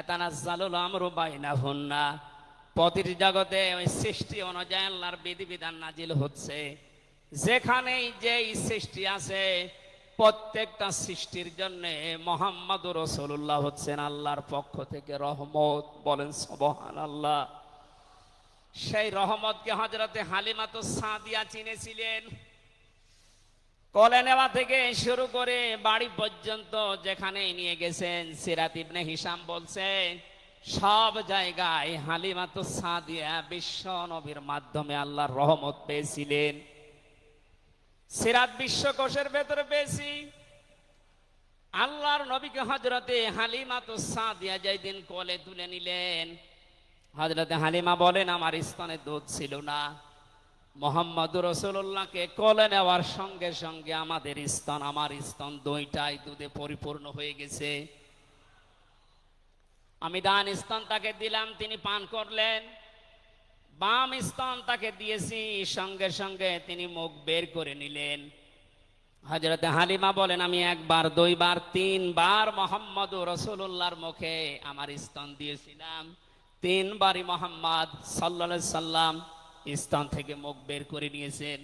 এতানাজ্জালুল আমরু বাইনাহুন্না, প্রতিটি জগতে ওই সৃষ্টি অনুযায়ী আল্লাহর বিধিবিধান নাজিল হচ্ছে। যেখানেই যেই সৃষ্টি আছে প্রত্যেকটা সৃষ্টির জন্য মুহাম্মদুর রাসূলুল্লাহ হচ্ছেন আল্লাহর পক্ষ থেকে রহমত। বলেন সুবহানাল্লাহ। সেই রহমতকে হযরতে হালিমাতুস সাদিয়া চিনেছিলেন। কোলে নেওয়া থেকে শুরু করে বাড়ি পর্যন্ত যেখানে নিয়ে গেছেন, সিরাত ইবনে হিশাম বলছে সব জায়গায় হালিমাতুস সাদিয়া বিশ্ব নবীর মাধ্যমে আল্লাহর রহমত পেয়েছিলেন। সিরাত বিশ্বকোষের ভেতরে পেয়েছি, আল্লাহর নবীকে হযরতে হালিমাতুস সাদিয়া যেদিন কোলে তুলে নিলেন, হযরতে হালিমা বলেন আমার স্তনে দুধ ছিল না, মুহাম্মদুর রাসূলুল্লাহকে কোলে নেওয়ার সঙ্গে সঙ্গে আমার স্তন দুইটাই দুধে পরিপূর্ণ হয়ে গেছে। আমি ডান স্তন তাকে দিলাম, তিনি পান করলেন, বাম স্তন তাকে দিয়েছি, সঙ্গে সঙ্গে তিনি মুখ বের করে নিলেন। হযরতে হালিমা বলেন আমি একবার, দুইবার, তিনবার মুহাম্মদুর রাসূলুল্লাহর মুখে আমার স্তন দিয়েছিলাম, তিনবারই মুহাম্মদ সাল্লাল্লাহু আলাইহি সাল্লাম স্তন থেকে মুখ বের করে নিয়েছেন।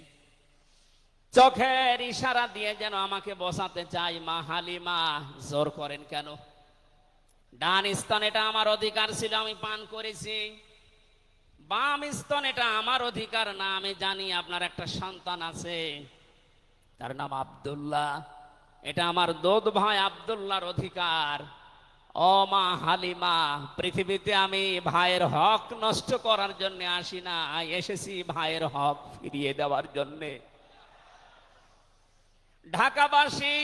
চোখের ইশারা দিয়ে যেন আমাকে বসাতে চাই, মা হালিমা জোর করেন কেন? ডান স্তন এটা আমার অধিকার ছিল, আমি পান করেছি। বাম স্তন এটা আমার অধিকার না, আমি জানি আপনার একটা সন্তান আছে, তার নাম আব্দুল্লাহ, এটা আমার দুধ ভাই আব্দুল্লাহর অধিকার। ও মা হালিমা, পৃথিবীতে আমি ভাইয়ের হক নষ্ট করার জন্য আসি না, এসেছি ভাইয়ের হক ফিরিয়ে দেওয়ার জন্য। ঢাকাবাসী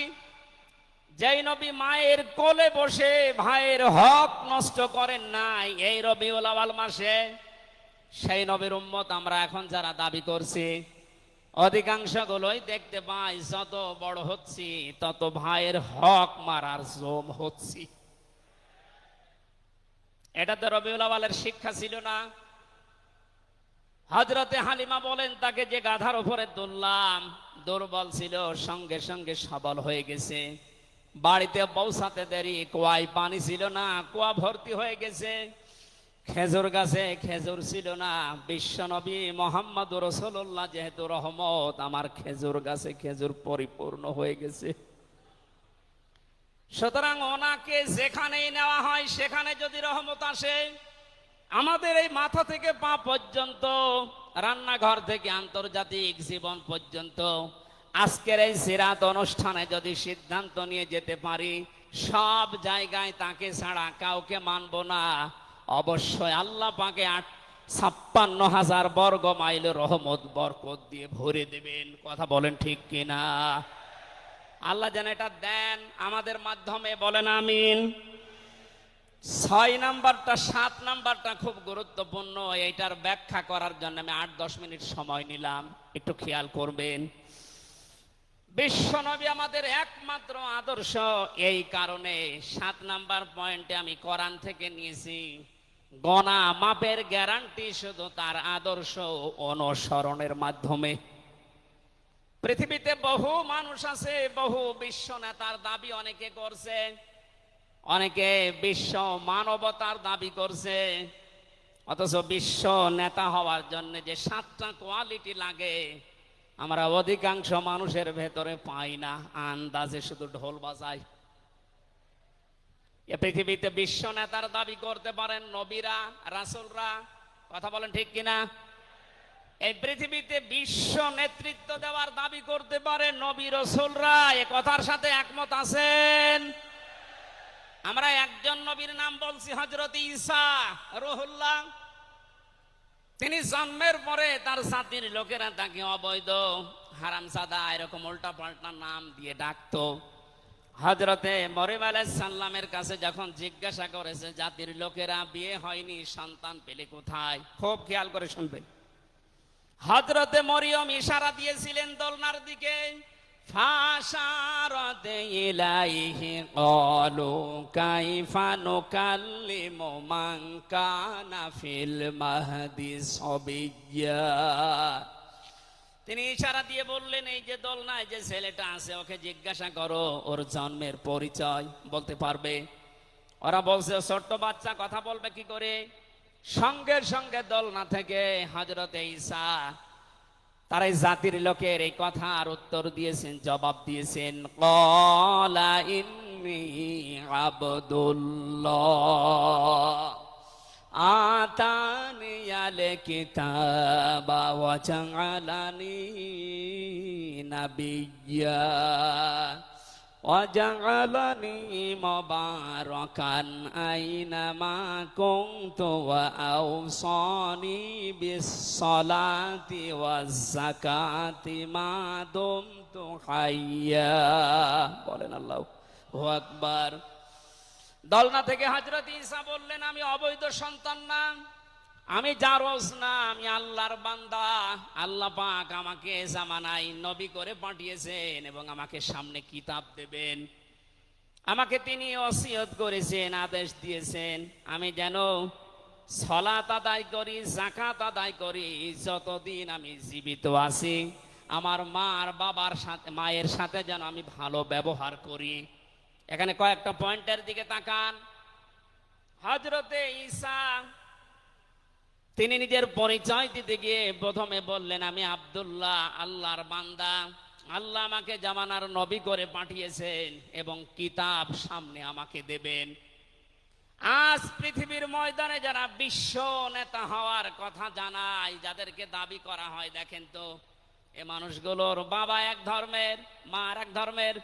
যেই নবী মায়ের কোলে বসে ভাইয়ের হক নষ্ট করেন নাই এই রবিউল আউয়াল মাসে, সেই নবীর উম্মত আমরা এখন যারা দাবি করছি, অধিকাংশ গুলোই দেখতে পাই যত বড় হচ্ছি তত ভাইয়ের হক মারার জম হচ্ছি। এটা তো রবিউল আউয়ালের শিক্ষা ছিল না। হযরতে হালিমা বলেন তাকে যে গাধার উপরে তুললাম দুর্বল ছিল, সঙ্গে সঙ্গে সবল হয়ে গেছে। বাড়িতে পৌঁছাতে দেরি, কুয়ায় পানি ছিল না, কুয়া ভর্তি হয়ে গেছে। খেজুর গাছে খেজুর ছিল না, বিশ্বনবী মুহাম্মদুর রাসূলুল্লাহ যেহেতু রহমত, আমার খেজুর গাছে খেজুর পরিপূর্ণ হয়ে গেছে। সুতরাং ওনাকে যেখানেই নেওয়া হয় সেখানে যদি রহমত আসে, আমাদের এই মাথা থেকে পা পর্যন্ত, রান্নাঘর থেকে আন্তর্জাতিক জীবন পর্যন্ত, আজকের এই সিরাত অনুষ্ঠানে যদি সিদ্ধান্ত নিয়ে যেতে পারি সব জায়গায় তাকে ছাড়া কাউকে মানব না, অবশ্যই আল্লাহ পাকে 56,000 বর্গ মাইল রহমত বরকত দিয়ে ভরে দেবেন। কথা বলেন ঠিক কিনা? আল্লাহ যেন এটা দেন আমাদের মাধ্যমে, বলেন আমিন। 6 নাম্বারটা 7 নাম্বারটা খুব গুরুত্বপূর্ণ, এইটার ব্যাখ্যা করার জন্য আমি 8-10 মিনিট সময় নিলাম, একটু খেয়াল করবেন। বিশ্বনবী আমাদের একমাত্র আদর্শ, এই কারণে 7 নাম্বার পয়েন্টে আমি কোরআন থেকে নিয়েছি। গণা মাপের গ্যারান্টি শুধু তার আদর্শ অনুসরণের মাধ্যমে। পৃথিবীতে বহু মানুষ আছে, বহু বিশ্ব নেতার দাবি অনেকে করছে, অনেকে বিশ্ব মানবতার দাবি করছে, অথচ বিশ্ব নেতা হওয়ার জন্য যে 7টা কোয়ালিটি লাগে আমরা অধিকাংশ মানুষের ভেতরে পাই না, আন্দাজে শুধু ঢোল বাজায়। এ পৃথিবীতে বিশ্ব নেতার দাবি করতে পারেন নবীরা, রাসূলরা, কথা বলেন ঠিক কিনা? এই পৃথিবীতে বিশ্ব নেতৃত্ব দেওয়ার দাবি করতে পারে নবী রাসূলরা, এ কথার সাথে একমত আছেন? আমরা একজন নবীর নাম বলছি, হযরত ঈসা রূহুল্লাহ। তিনি জন্মের পরে তার জাতির লোকেরা তাকে অবৈধ, হারামজাদা, এরকম উল্টা পাল্টা নাম দিয়ে ডাকতো। হযরতে মরিয়ম আলাইহিস সালামের কাছে যখন জিজ্ঞাসা করেছে জাতির লোকেরা বিয়ে হয়নি, সন্তান পেলে কোথায়, খুব খেয়াল করে শুনবেন। হযরতে মরিয়ম ইশারা দিয়েছিলেন দোলনার দিকে, ফাশারাত ইলাইহি ক্বালু কাইফা নুকাল্লিমু মান কানা ফিল মাহদি সাবিয়্যা। তিনি ইশারা দিয়ে বললেন, এই যে দোলনায় যে ছেলেটা আছে ওকে জিজ্ঞাসা করো ওর জন্মের পরিচয় বলতে পারবে। ওরা বলছে ছোট্ট বাচ্চা কথা বলবে কি করে? সঙ্গে সঙ্গে দোলনা থেকে হযরতে ঈসা তার এই জাতির লোকের এই কথার উত্তর দিয়েছেন, জবাব দিয়েছেন, ক্বালা ইন্নী আবদুল্লাহ আতানিয়াল কিতাবা ওয়া জাআলানি নাবিয়্যা ওয়া জাআলানি মুবারাকান আইনামা কুনতু ওয়া আওসানি বিস-সালাতি ওয়াজ-যাকাতি মা দুমতু হাইয়্যা। বলেন আল্লাহু আকবার। দোলনা থেকে হযরত ঈসা বললেন, আমি অবৈধ সন্তান না, আমি জারজ না, আমি আল্লাহর বান্দা। আল্লাহ পাক আমাকে জামানায় নবী করে পাঠিয়েছেন এবং আমাকে সামনে কিতাব দেবেন। আমাকে তিনি ওসিয়ত করেছেন, আদেশ দিয়েছেন আমি যেন সালাত আদায় করি, যাকাত আদায় করি যতদিন আমি জীবিত আছি। আমার মা আর বাবার সাথে, মায়ের সাথে যেন আমি ভালো ব্যবহার করি। এখানে কয়েকটা পয়েন্টের দিকে তাকান। হযরতে ঈসা তিনি নিজের পরিচয় দিতে গিয়ে প্রথমে বললেন, আমি আব্দুল্লাহ, আল্লাহর বান্দা। আল্লাহ আমাকে জামানার নবী করে পাঠিয়েছেন এবং কিতাব সামনে আমাকে দেবেন। আজ পৃথিবীর ময়দানে যারা বিশ্ব নেতা হওয়ার কথা জানায়, যাদেরকে দাবি করা হয়, দেখেন তো এ মানুষগুলোর বাবা এক ধর্মের, মা আর এক ধর্মের।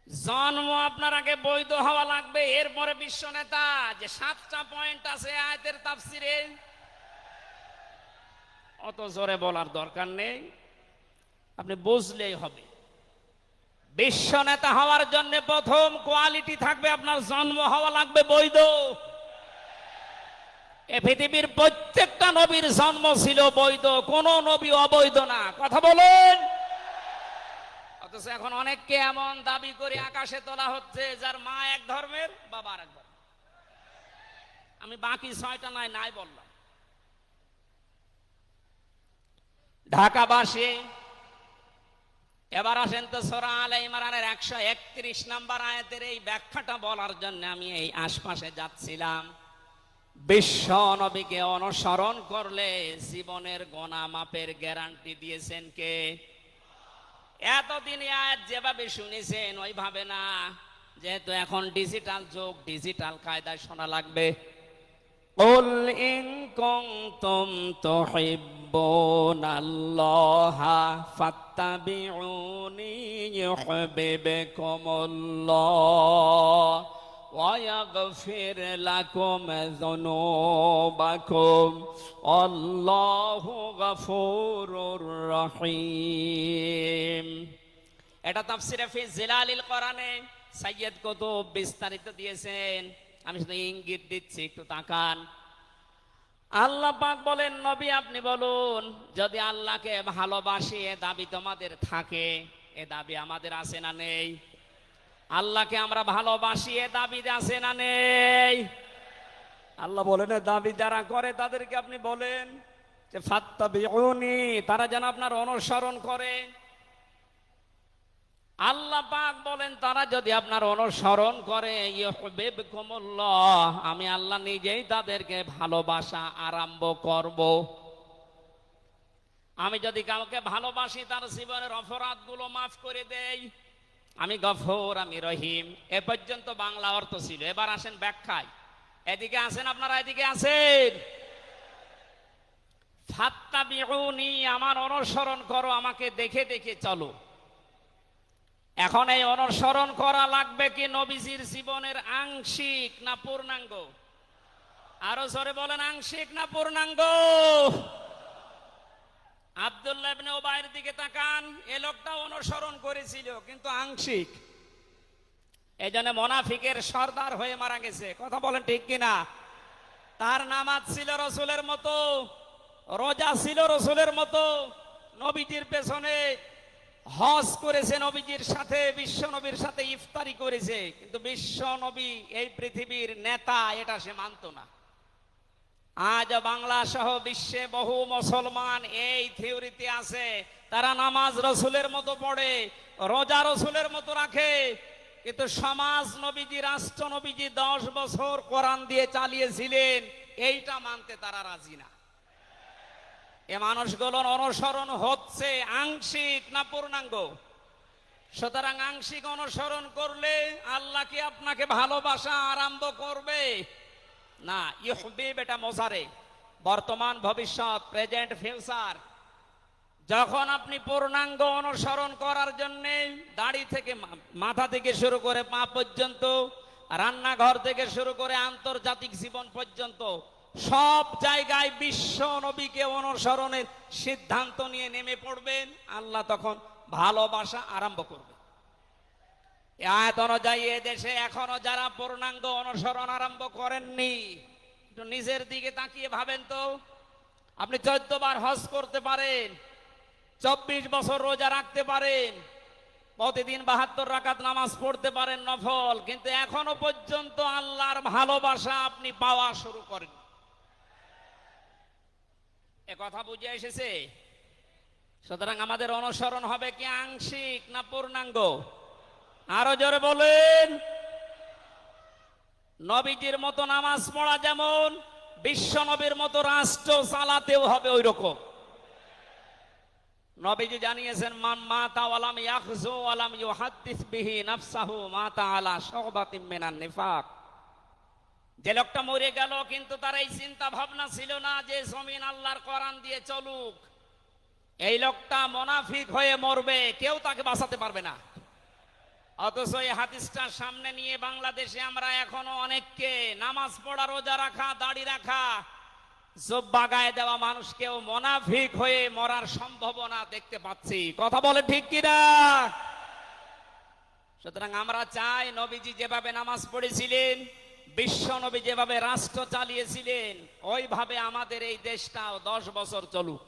জন্ম আপনার আগে বৈধ হওয়া লাগবে, এরপরে বিশ্ব নেতা। যে 7টা পয়েন্ট আছে আয়াতের তাফসিরে, অত জোরে বলার দরকার নেই, আপনি বুঝলেই হবে। বিশ্ব নেতা হওয়ার জন্য প্রথম কোয়ালিটি থাকবে, আপনার জন্ম হওয়া লাগবে বৈধ। এ পৃথিবীর প্রত্যেকটা নবীর জন্ম ছিল বৈধ, কোন নবী অবৈধ না, কথা বলেন। অথচ এখন অনেককে এমন দাবি করে আকাশে তোলা হচ্ছে যার মা এক ধর্মের, বাবা আর এক ধর্মের। আমি বাকি 6টা নাই বললাম। ঢাকাবাসী, এবার আসেন তো সূরা আলে ইমরানের 131 নম্বর আয়াতের এই ব্যাখ্যাটা বলার জন্য আমি এই আশপাশে যাচ্ছিলাম। বিশ্ব নবীকে অনুসরণ করলে জীবনের গোনা মাপের গ্যারান্টি দিয়েছেন কে? এতদিন আয়াত যেভাবে শুনেছেন ওইভাবে না, যেহেতু এখন ডিজিটাল যুগ, ডিজিটাল কায়দায় শোনা লাগবে। কুল ইন কুনতুম তুহিব্বুনাল্লাহা ফাত্তাবিউনি ইউহিব্বুকুমুল্লাহ ওয়া ইয়াগফির লাকুম যুনুবাকুম আল্লাহু গফুরুর রহিম। এটা তাফসিরে ফি জিলালিল কোরআনে সাইয়েদ কুতুব বিস্তারিত দিয়েছেন, আমি শুধু ইঙ্গিত দিচ্ছি, একটু তাকান। আল্লাহ পাক বলেন, নবী আপনি বলুন, যদি আল্লাহকে ভালোবাসি এ দাবি তোমাদের থাকে, এ দাবি আমাদের আছে না নেই? আল্লাহকে আমরা ভালোবাসি এ দাবি আছে না নেই? আল্লাহ বলেন, এ দাবি যারা করে তাদেরকে আপনি বলেন যে ফাত্তাবিউনি, তারা যেন আপনার অনুসরণ করে। আল্লাহ পাক বলেন, তারা যদি আপনার অনুসরণ করে ইউহিব্বুকুমুল্লাহ, আমি আল্লাহ নিজেই তাদেরকে ভালোবাসা আরম্ভ করব। আমি যদি কাউকে ভালোবাসি, তার জীবনের অপরাধগুলো মাফ করে দেই। আমি গফুর, আমি রহিম। এ পর্যন্ত বাংলা অর্থ ছিল। এবার আসেন ব্যাখ্যায়। এদিকে আসেন আপনারা, এদিকে আসেন। ফাত্তাবিউনি, আমার অনুসরণ করো, আমাকে দেখে দেখে চলো। এখন এই অনুসরণ করা লাগবে কি নবীজির জীবনের আংশিক না পূর্ণাঙ্গ? আরো জোরে বলেন, আংশিক না পূর্ণাঙ্গ? আব্দুল্লাহ ইবনে উবাইয়ের দিকে তাকান, এ লোকটা অনুসরণ করেছিল কিন্তু আংশিক। এই জন্য মুনাফিকের সর্দার হয়ে মারা গেছে। কথা বলেন ঠিক কিনা? তার নামাজ ছিল রসুলের মতো, রোজা ছিল রসুলের মতো, নবীজির পেছনে হজ করেছে, নবীজির সাথে, বিশ্ব নবীর সাথে ইফতারি করেছে, কিন্তু বিশ্ব নবী এই পৃথিবীর নেতা এটা সে মানত না। আজ বাংলা সহ বিশ্বে বহু মুসলমান এই থিওরিতে আছে, তারা নামাজ রসুলের মতো পড়ে, রোজা রসুলের মতো রাখে, কিন্তু সমাজ নবীজি, রাষ্ট্র নবীজি 10 বছর কোরআন দিয়ে চালিয়েছিলেন, এইটা মানতে তারা রাজি না। এ মানুষগুলোর অনুসরণ হচ্ছে আংশিক না পূর্ণাঙ্গ? সুতরাং আংশিক অনুসরণ করলে আল্লাহ কি আপনাকে ভালোবাসা আরম্ভ করবে? না। ইউহিব এটা মোজারে, বর্তমান, ভবিষ্যৎ, প্রেজেন্ট, ফিউচার। যখন আপনি পূর্ণাঙ্গ অনুসরণ করার জন্য দাড়ি থেকে, মাথা থেকে শুরু করে পা পর্যন্ত, রান্নাঘর থেকে শুরু করে আন্তর্জাতিক জীবন পর্যন্ত সব জায়গায় বিশ্ব নবীকে অনুসরণের সিদ্ধান্ত নিয়ে নেমে পড়বেন, আল্লাহ তখন ভালোবাসা আরম্ভ করবে। আয়াত অনুযায়ী এদেশে এখনো যারা পূর্ণাঙ্গ অনুসরণ আরম্ভ করেননি, একটু নিজের দিকে তাকিয়ে ভাবেন তো। আপনি 14 বার হজ করতে পারেন, 24 বছর রোজা রাখতে পারেন, প্রতিদিন 72 রাকাত নামাজ পড়তে পারেন নফল, কিন্তু এখনো পর্যন্ত আল্লাহর ভালোবাসা আপনি পাওয়া শুরু করেন। এ কথা বুঝে এসেছে? সুতরাং আমাদের অনুসরণ হবে কি আংশিক না পূর্ণাঙ্গ? আরো জোরে বলেন। নবীজির মতো নামাজ পড়া যেমন, বিশ্ব নবীর মতো রাষ্ট্র চালাতেও হবে ওই রকম। নবীজি জানিয়েছেন, মান মাতা ওয়ালাম ইয়াখযু ওয়ালাম ইউহাদ্দিস বিহি নাফসাহু মাতা আলা শুবাতিন মিনান নিফাক। যে লোকটা মরে গেল কিন্তু তার এই চিন্তা ভাবনা ছিল না যে জমিন আল্লাহর কোরআন দিয়ে চলুক, এই লোকটা মুনাফিক হয়ে মরবে, কেউ তাকে বাঁচাতে পারবে না। অথচ এই হাদিসটা সামনে নিয়ে বাংলাদেশে আমরা এখনো অনেককে নামাজ পড়া, রোজা রাখা, দাড়ি রাখা, জুব্বা গায়ে দেওয়া মানুষকেও মুনাফিক হয়ে মরার সম্ভাবনা দেখতে পাচ্ছি। কথা বলে ঠিক কিনা? সুতরাং আমরা চাই নবীজি যেভাবে নামাজ পড়েছিলেন, বিশ্ব নবী যেভাবে রাষ্ট্র চালিয়েছিলেন, ওইভাবে আমাদের এই দেশটাও 10 বছর চলুক।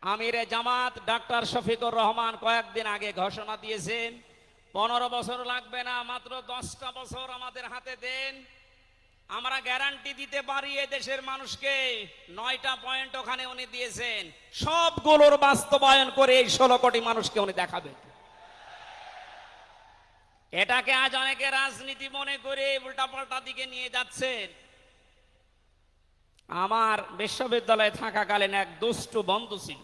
আমিরে জামাত ডাক্তার শফিকুর রহমান কয়েকদিন আগে ঘোষণা দিয়েছেন, 15 বছর লাগবে না, মাত্র 10টা বছর আমাদের হাতে দেন, আমরা গ্যারান্টি দিতে পারি এ দেশের মানুষকে। 9টা পয়েন্ট ওখানে উনি দিয়েছেন, সবগুলোর বাস্তবায়ন করে এই 16 কোটি মানুষকে উনি দেখাবেন। এটাকে আজ অনেকে রাজনীতি মনে করে উল্টাপাল্টা দিকে নিয়ে যাচ্ছেন। আমার বিশ্ববিদ্যালয়ে থাকাকালীন এক দুষ্টু বন্ধু ছিল,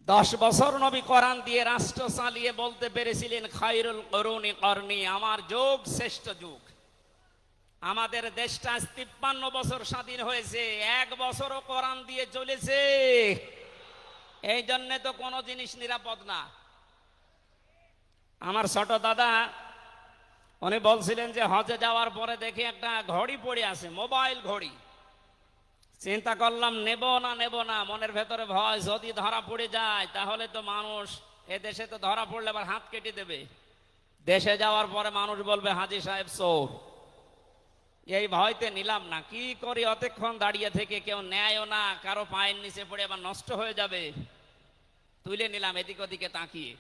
10 বছর নবী কোরআন দিয়ে রাষ্ট্র চালিয়ে বলতে পেরেছিলেন, খায়রুল কুরুনি করনি, আমার যুগ শ্রেষ্ঠ যুগ। আমাদের দেশটা 53 বছর স্বাধীন হয়েছে, 1 বছরও কোরআন দিয়ে চলেছে। এই জন্য তো কোনো জিনিস নিরাপদ না। আমার ছোট দাদা উনি বলছিলেন যে হজে যাওয়ার পরে দেখি একটা ঘড়ি পড়ে আছে, মোবাইল ঘড়ি। চিন্তা করলাম নেব না, মনের ভেতরে ভয়, যদি ধরা পড়ে যায় তাহলে তো মানুষ এ দেশে তো ধরা পড়লে আবার হাত কেটে দেবে, দেশে যাওয়ার পরে মানুষ বলবে হাজী সাহেব চোর। এই ভয়তে নিলাম না। কি করি, অতক্ষণ দাঁড়িয়ে থেকে কেউ নেয়ও না, কারো পায়ের নিচে পড়ে আবার নষ্ট হয়ে যাবে। তুলে নিলাম এদিক ওদিকে তাকিয়ে।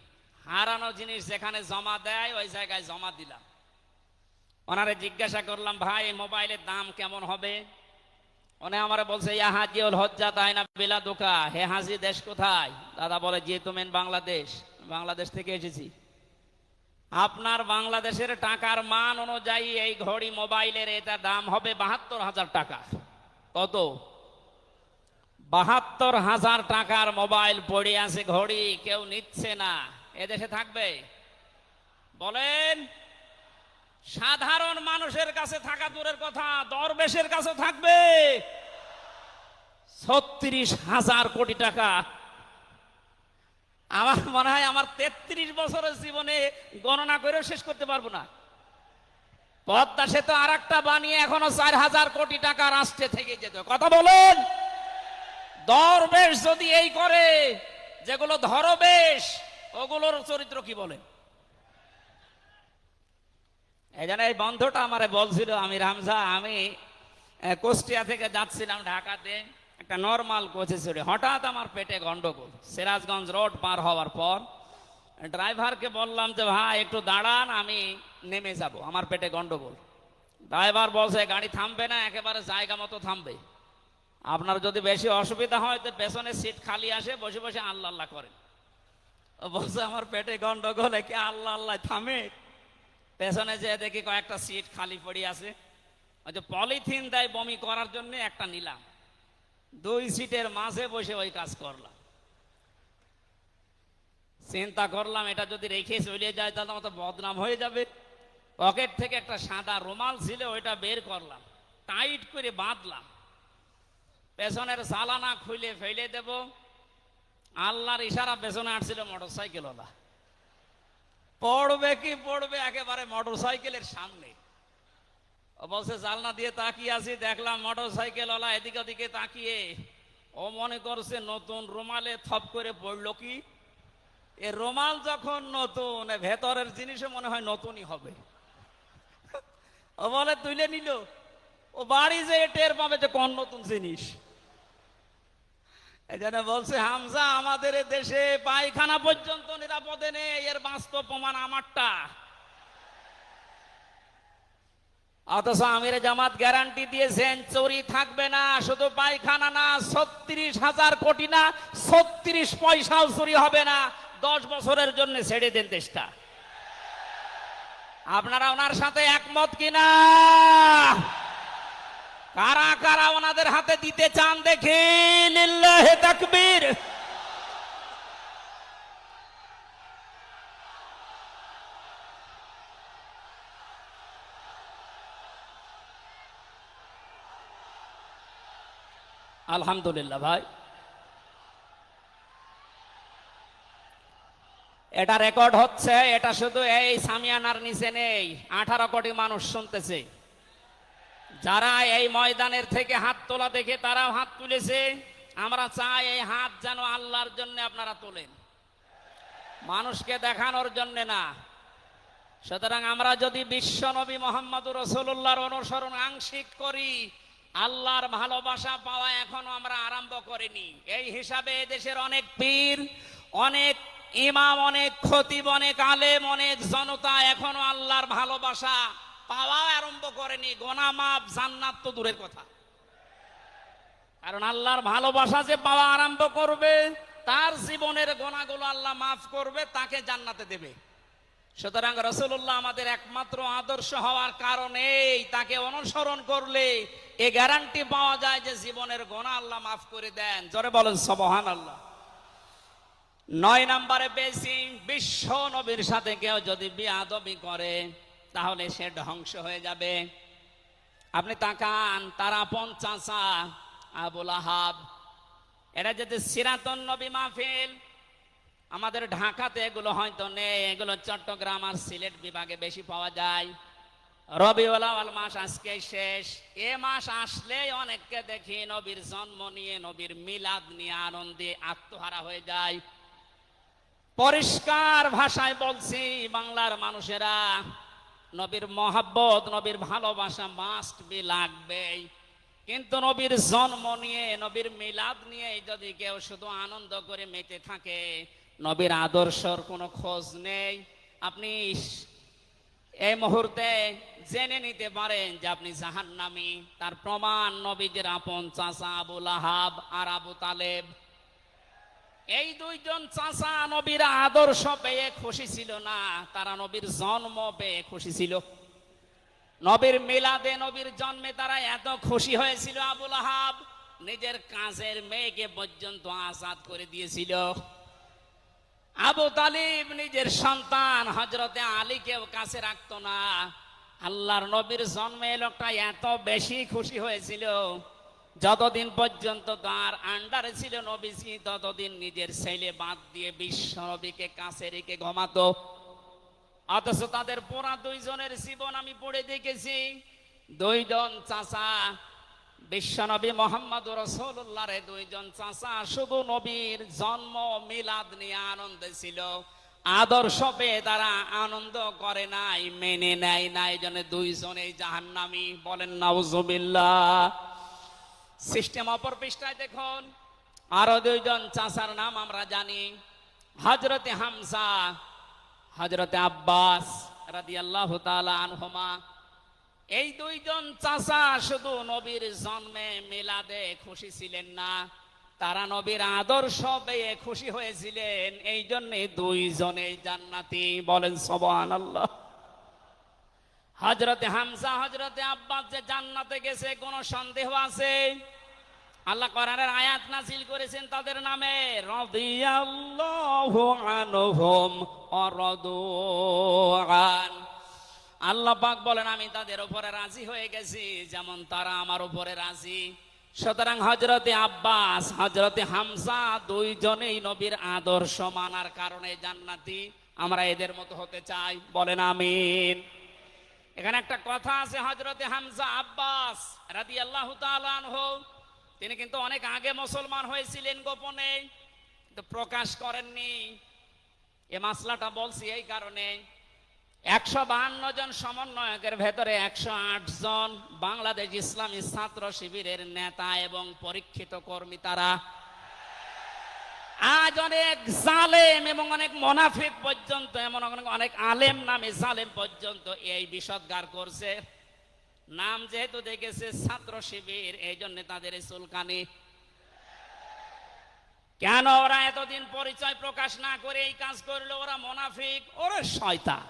হারানো জিনিস যেখানে জমা দেয় ওই জায়গায় জমা দিলাম। ওনারে জিজ্ঞাসা করলাম, ভাই মোবাইলের দাম কেমন হবে? উনি আমারে বলছে, ইয়া হাজিউল হজ্জা তাই না বেলা দোকা, হে হাজি দেশ কোথায়? দাদা বলে, যে তুমি বাংলাদেশ। বাংলাদেশ থেকে এসেছি। আপনার বাংলাদেশের টাকার মান অনুযায়ী এই ঘড়ি মোবাইলের এটা দাম হবে ৭২,০০০ টাকা। কত? ৭২,০০০ টাকার মোবাইল পড়ে আছে, ঘড়ি কেউ নিচ্ছে না। এদেশে থাকবে? বলেন। সাধারণ মানুষের কাছে থাকা দূরের কথা, দরবেশের কাছে থাকবে ৩৬,০০০ কোটি টাকা। আমার মনে হয় আমার ৩৩ বছরের জীবনে গণনা করে শেষ করতে পারবো না। পদ্মা সেতু আর একটা বানিয়ে এখনো ৪,০০০ কোটি টাকা রাষ্ট্রে থেকে যেত। কথা বলেন। দরবেশ যদি এই করে, যেগুলো ধরবেশ ওগুলোর চরিত্র কি বলেন? এই জন্য এই বন্ধুটা আমারে বলছিল, আমি রামজা, আমি কুষ্টিয়া থেকে যাচ্ছিলাম ঢাকাতে, একটা নর্মাল কোচে চড়ে হঠাৎ আমার পেটে গন্ডগোল। সিরাজগঞ্জ রোড পার হওয়ার পর ড্রাইভারকে বললাম যে ভাই একটু দাঁড়ান, আমি নেমে যাব, আমার পেটে গন্ডগোল। ড্রাইভার বলছে গাড়ি থামবে না, একেবারে জায়গা মতো থামবে। আপনার যদি বেশি অসুবিধা হয় তো পেছনে সিট খালি আসে, বসে বসে আল্লাহ আল্লাহ করেন। ও বলছে আমার পেটে গন্ডগোল, কি আল্লাহ আল্লাহ থামে? পেছনে যে দেখি কয়েকটা সিট খালি পড়ে আছে, ওই যে পলিথিন দেয় বমি করার জন্য, একটা নিলাম। 2 সিটের মাঝে বসে ওই কাজ করলাম। চিন্তা করলাম এটা যদি রেখে চলে যায় তাহলে আমার তো বদনাম হয়ে যাবে। পকেট থেকে একটা সাদা রুমাল ছিল, ওইটা বের করলাম, টাইট করে বাঁধলাম। পেছনের জালানা খুলে ফেলে দেব, আল্লাহর ইশারা পেছনে আসছিল মোটরসাইকেলওয়ালা। পড়বে কি পড়বে একেবারে মোটরসাইকেলের সামনে। ও বলছে জালনা দিয়ে তাকিয়ে আছি, দেখলাম মোটরসাইকেলওয়ালা এদিকে ওদিকে তাকিয়ে। ও মনে করছে নতুন রুমালে থপ করে পড়লো কি। এ রুমাল যখন নতুন, ভেতরের জিনিসও মনে হয় নতুনই হবে। ও বলে তুলে নিল। ও বাড়ি যে টের পাবে যে কোন নতুন জিনিস। এই জন্য বলছে হামজা, আমাদের দেশে পায়খানা পর্যন্ত নিরাপদে নেই, এর বাস্তব প্রমাণ আমারটা। অথচ আমির জামাত গ্যারান্টি দিয়েছেন চুরি থাকবে না, শুধু পায়খানা না, ৩৬,০০০ কোটি না, ৩৬ পয়সাও চুরি হবে না। 10 বছরের জন্য ছেড়ে দেন দেশটা। আপনারা ওনার সাথে একমত কিনা? কারা কারা ওনাদের হাতে দিতে চান দেখি, লিল্লাহে তাকবীর। আলহামদুলিল্লাহ ভাই, এটা রেকর্ড হচ্ছে। এটা শুধু এই সামিয়ানার নিচে নেই, 18 কোটি মানুষ শুনতেছে। যারা এই ময়দানের থেকে হাত তোলা দেখে তারাও হাত তুলেছে। আমরা চাই এই হাত যেন আল্লাহর জন্য আপনারা তোলেন, মানুষকে দেখানোর জন্য না। সুতরাং আমরা যদি বিশ্ব নবী মোহাম্মদুর রাসূলুল্লাহর অনুসরণ আংশিক করি, আল্লাহর ভালোবাসা পাওয়া এখনো আমরা আরম্ভ করিনি। এই হিসাবে দেশের অনেক পীর, অনেক ইমাম, অনেক খতিব, অনেক আলেম, অনেক জনতা এখনো আল্লাহর ভালোবাসা পাওয়া আরম্ভ করেনি। গোনা মাফ, জান্নাত তো দূরের কথা। কারণ আল্লাহর ভালোবাসা যে পাওয়া আরম্ভ করবে, তার জীবনের গোনাগুলো আল্লাহ মাফ করবে, তাকে জান্নাতে দেবে। সুতরাং রাসূলুল্লাহ আমাদের একমাত্র আদর্শ হওয়ার কারণেই তাকে অনুসরণ করলে এই গ্যারান্টি পাওয়া যায় যে জীবনের গোনা আল্লাহ মাফ করে দেন। জোরে বলেন সুবহানাল্লাহ। 9 নম্বরে পেয়েছি, বিশ্ব নবীর সাথে কেউ যদি বেয়াদবি করে তাহলে সে ধ্বংস হয়ে যাবে। আপনি তাকান, তার আপন চাচা আবু লাহাব, এটা যদি সিরাতুন নবী মাহফিল, আমাদের ঢাকাতে এগুলো হয়তো নেই, এগুলো চট্টগ্রাম আর সিলেট বিভাগে বেশি পাওয়া যায়। রবিউল আউয়াল মাস আজকে শেষ। এ মাস আসলেই অনেককে দেখি নবীর জন্ম নিয়ে, নবীর মিলাদ নিয়ে আনন্দে আত্মহারা হয়ে যায়। পরিষ্কার ভাষায় বলছি, বাংলার মানুষেরা, নবীর মহাব্বত, নবীর ভালোবাসা মাস্ট বি লাগবেই। কিন্তু নবীর জন্ম নিয়ে, নবীর মিলাদ নিয়ে যদি কেউ শুধু আনন্দ করে মেতে থাকে, নবীর আদর্শর কোনো খোঁজ নেই, আপনি এই মুহূর্তে জেনে নিতে পারেন যে আপনি জাহান্নামী। তার প্রমাণ নবীদের আপন চাচা আবু লাহাব আর আবু তালেব। এই দুইজন চাচা নবীর আদর্শ পেয়ে খুশি ছিল না, তারা নবীর জন্ম পেয়ে খুশি ছিল। নবীর মিলাদে, নবীর জন্মে তারা এত খুশি হয়েছিল, আবু লাহাব নিজের কাজের মেয়েকে পর্যন্ত আজাদ করে দিয়েছিল। আবু তালিব নিজের সন্তান হযরতে আলীকেও কাছে রাখতো না। আল্লাহর নবীর জন্মে লোকটা এত বেশি খুশি হয়েছিল, যতদিন পর্যন্ত তার আন্ডারে ছিল নবীজি, ততদিন নিজের ছেলে বাদ দিয়ে বিশ্ব নবীকে কাছে রেখে ঘুমাতো। অথচ তাদের পুরা দুইজনের জীবন আমি পড়ে দেখেছি। দুইজন চাচা, বিশ্বনবী মোহাম্মদ রাসূলুল্লাহর দুইজন চাচা শুধু নবীর জন্ম মিলাদ নিয়ে আনন্দে ছিল, আদর্শ পেয়ে তারা আনন্দ করে নাই, মেনে নেয় নাই, জন্য দুইজনেই জাহান্নামী। বলেন নাউজুবিল্লাহ। সিস্টেম অপর পৃষ্ঠায় দেখুন, আরো দুইজন চাচার নাম আমরা জানি, হযরতে হামজা, হযরতে আব্বাস রাদিয়াল্লাহু তাআলা আনহুমা। এই দুইজন চাচা শুধু নবীর জন্মে মিলাদে খুশি ছিলেন না, তারা নবীর আদর্শ পেয়ে খুশি হয়েছিলেন। এই জন্যে দুইজনেই জান্নাতি। বলেন সুবহানাল্লাহ। হযরতে হামজা, হযরতে আব্বাস যে জান্নাতে গেছে কোনো সন্দেহ আছে? আল্লাহ কোরআনের আয়াত নাযিল করেছেন তাদের নামে, রাদিয়াল্লাহু আনহুম ওয়া রাদু আন। আল্লাহ পাক বলেন আমি তাদের উপরে রাজি হয়ে গেছি যেমন তারা আমার উপরে রাজি। সুতরাং হযরতে আব্বাস, হযরতে হামজা দুইজনেই নবীর আদর্শ মানার কারণে জান্নাতি। আমরা এদের মতো হতে চাই। বলেন আমিন। এখানে একটা কথা আছে, হযরতে হামজা আব্বাস রাদিয়াল্লাহু তাআলা আনহু, তিনি কিন্তু অনেক আগে মুসলমান হয়েছিলেন গোপনে, কিন্তু প্রকাশ করেননি। এই মাসলাটা বলছি এই কারণে, 152 জন সমন্বয়কের ভেতরে 108 জন বাংলাদেশ ইসলামী ছাত্র শিবিরের নেতা এবং পরীক্ষিত কর্মী। তারা আজ অনেক জালেম এবং অনেক মুনাফিক পর্যন্ত, এমন অনেক আলেম নামে জালেম পর্যন্ত এই বিষদগার করছে। নাম যেহেতু দেখেছে ছাত্র শিবির, এই জন্য তাদের চুলকানি। কেন ওরা এতদিন পরিচয় প্রকাশ না করে এই কাজ করলো? ওরা মুনাফিক, ওরা শয়তান।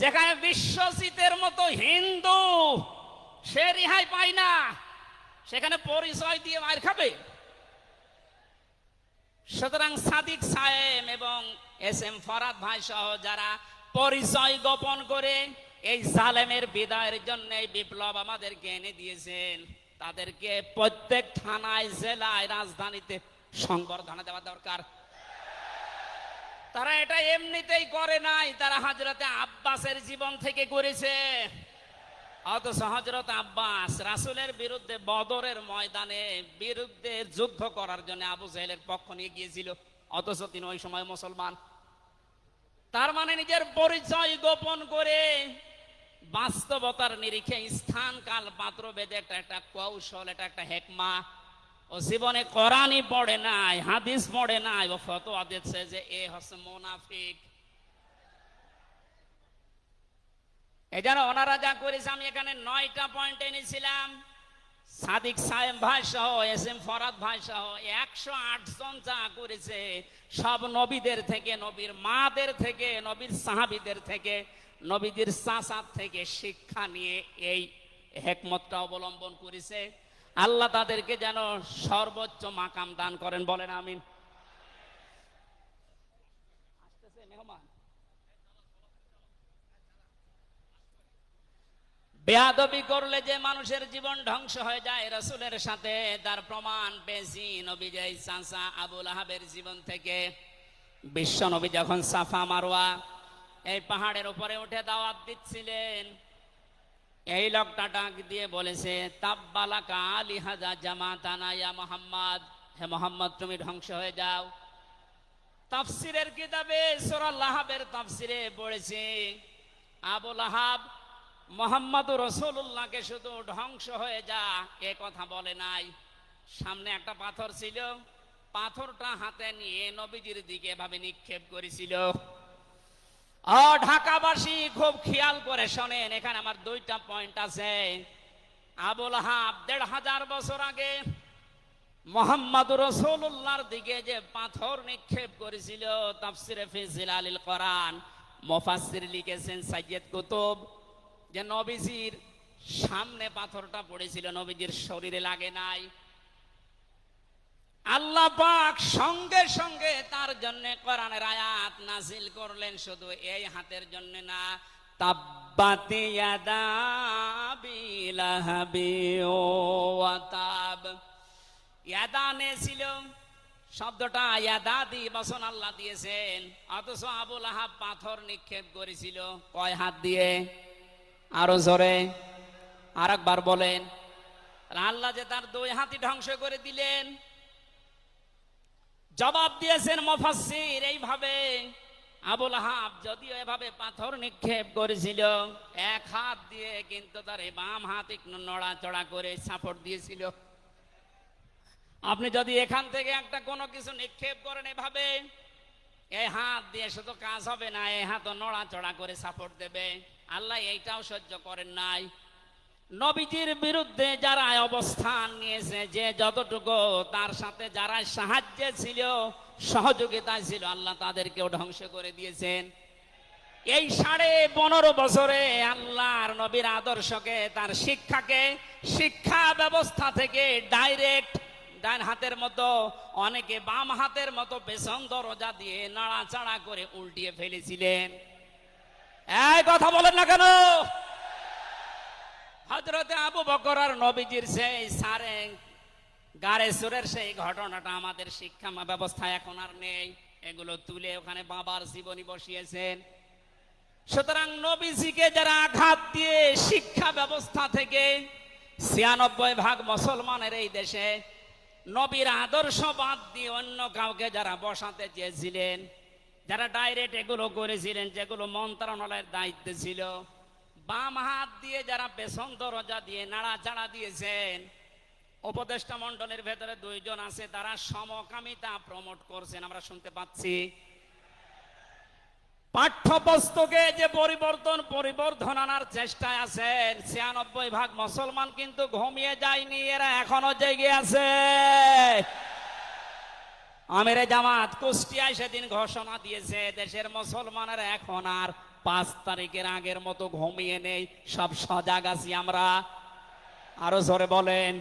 যেখানে বিশ্বজিতের মতো হিন্দু সে রেহাই পায় না, সেখানে পরিচয় দিয়ে মার খাবে। সুতরাং সাদিক সাহেব এবং এস এম ফরাদ ভাই সহ যারা পরিচয় গোপন করে এই জালেমের বিদায়ের জন্য বিপ্লব আমাদেরকে এনে দিয়েছেন, তাদেরকে প্রত্যেক থানায়, জেলায়, রাজধানীতে সংবর্ধনা দেওয়া দরকার। তারা এটা এমনিতেই করে নাই, তারা হযরতে আব্বাসের জীবন থেকে করেছে। অথচ হযরত আব্বাস রাসূলের বিরুদ্ধে বদরের ময়দানে বিরুদ্ধে যুদ্ধ করার জন্য আবু জাহেলের পক্ষ নিয়ে গিয়েছিল, অথচ তিনি ওই সময় মুসলমান। তার মানে নিজের পরিচয় গোপন করে বাস্তবতার নিরিখে স্থান কাল পাত্র বেদে একটা কৌশল, এটা একটা হেকমা। ও জীবনে কোরআনই পড়ে নাই, হাদিস পড়ে নাই, ও ফতোয়া দিচ্ছে যে এ হচ্ছে মুনাফিক। এই জন্য ওনারা যা করেছে, আমি এখানে 9টা পয়েন্ট এনেছিলাম। সাদিক সাহেব ভাই সহ, এস এম ফরাদ ভাই সহ 108 জন যা করেছে, সব নবীদের থেকে, নবীর মাদের থেকে, নবীর সাহাবীদের থেকে, নবীদের চাচার থেকে শিক্ষা নিয়ে এই হেকমতটা অবলম্বন করেছে। আল্লাহ তাদেরকে যেন সর্বোচ্চ মাকাম দান করেন। বলেন আমিন। বেয়াদবি করলে যে মানুষের জীবন ধ্বংস হয়ে যায় রাসূলের সাথে, তার প্রমাণ পেয়েছি নবীজের চাচা আবু লাহাবের জীবন থেকে। বিশ্ব নবী যখন সাফা মারওয়া এই পাহাড়ের উপরে উঠে দাওয়াত দিচ্ছিলেন, এই লোকটা ডাক দিয়ে বলেছে, তাব্বালাকা লিহাজা জামাতানা ইয়া মুহাম্মদ, হে মোহাম্মদ তুমি ধ্বংস হয়ে যাও। তাফসিরের কিতাবে সূরা লাহাবের তাফসিরে পড়েছি আবু লাহাব মোহাম্মদুর রাসূলুল্লাহকে শুধু ধ্বংস হয়ে যা এ কথা বলে নাই। সামনে একটা পাথর ছিল, পাথরটা হাতে নিয়ে নবীজির দিকে এভাবে নিক্ষেপ করেছিল। ঢাকাবাসী খুব খেয়াল করে শোনেন, এখানে আমার দুইটা পয়েন্ট আছে। আবু লাহাব ১৫০০ বছর আগে মুহাম্মদুর রাসূলুল্লাহর দিকে যে পাথর নিক্ষেপ করেছিল, তাফসিরে ফি জিলালিল কোরআন মুফাসসির লিখেছেন সাইয়্যিদ কুতুব যে নবীজির সামনে পাথরটা পড়েছিল, নবীজির শরীরে লাগে নাই। আল্লাহ পাক সঙ্গে সঙ্গে তার জন্য কোরআনের আয়াত নাজিল করলেন, শুধু এই হাতের জন্য না। তাব্বাত ইয়াদা আবি লাহাবি ওয়া তাব। ইয়াদানে ছিল শব্দটা, ইয়াদাদি বচন আল্লাহ দিয়েছেন, অথচ আবু লাহাব পাথর নিক্ষেপ করেছিল কয় হাত দিয়ে? আরো জোরে আরেকবার বলেন। আল্লাহ যে তার দুই হাতই ধ্বংস করে দিলেন। জবাব দিয়েছেন মুফাসসির এইভাবে, আবু লাহাব যদিও এভাবে পাথর নিক্ষেপ করেছিল এক হাত দিয়ে, কিন্তু তার এই বাম হাত একটু নড়াচড়া করে সাপোর্ট দিয়েছিল। আপনি যদি এখান থেকে একটা কোনো কিছু নিক্ষেপ করেন এভাবে, এই হাত দিয়ে শুধু কাজ হবে না, এই হাতও নড়াচড়া করে সাপোর্ট দেবে। আল্লাহ এইটাও সহ্য করেন নাই। নবীজির বিরুদ্ধে যারা অবস্থান নিয়েছে, যে যতটুকু তার সাথে যারা সাহায্যে ছিল, সহযোগিতায় ছিল, আল্লাহ তাদেরকেও ধ্বংস করে দিয়েছেন। এই 15.5 বছরে আল্লাহর নবীর আদর্শকে, তার শিক্ষাকে, শিক্ষা ব্যবস্থা থেকে ডাইরেক্ট ডান হাতের মতো, অনেকে বাম হাতের মতো পেছন দরজা দিয়ে নাড়াচাড়া করে উল্টিয়ে ফেলেছিলেন। এই কথা বলেন না কেন? হযরতে আবু বকর আর নবীজির সেই সারে গারে সুরের সেই ঘটনাটা আমাদের শিক্ষা ব্যবস্থা এখন আর নেই। এগুলো তুলে ওখানে বাবার জীবনী বসিয়েছেন। সুতরাং নবীজিকে যারা আঘাত দিয়ে শিক্ষা ব্যবস্থা থেকে ৯৬% মুসলমানের এই দেশে নবীর আদর্শ বাদ দিয়ে অন্য কাউকে যারা বসাতে চেয়েছিলেন, যারা ডাইরেক্ট এগুলো করেছিলেন, যেগুলো মন্ত্রণালয়ের দায়িত্বে ছিল, বাম হাত দিয়ে যারা পেছন দরজা দিয়ে নাড়াচাড়া দিয়েছেন, উপদেষ্টা মণ্ডলের ভেতরে 2 জন আছে, তারা সমকামিতা প্রমোট করছেন, আমরা শুনতে পাচ্ছি। পাঠ্যপুস্তকে যে পরিবর্ধন আনার চেষ্টায় আছেন। ৯৬% মুসলমান কিন্তু ঘুমিয়ে যায়নি, এরা এখনো জেগে আছে। আমিরে জামাত কুষ্টিয়ায় সেদিন ঘোষণা দিয়েছে, দেশের মুসলমানের এখন আর 5 তারিখের আগের মতো ঘুমিয়ে নেই, সব সজাগ আছি আমরা। আরো জোরে বলেন।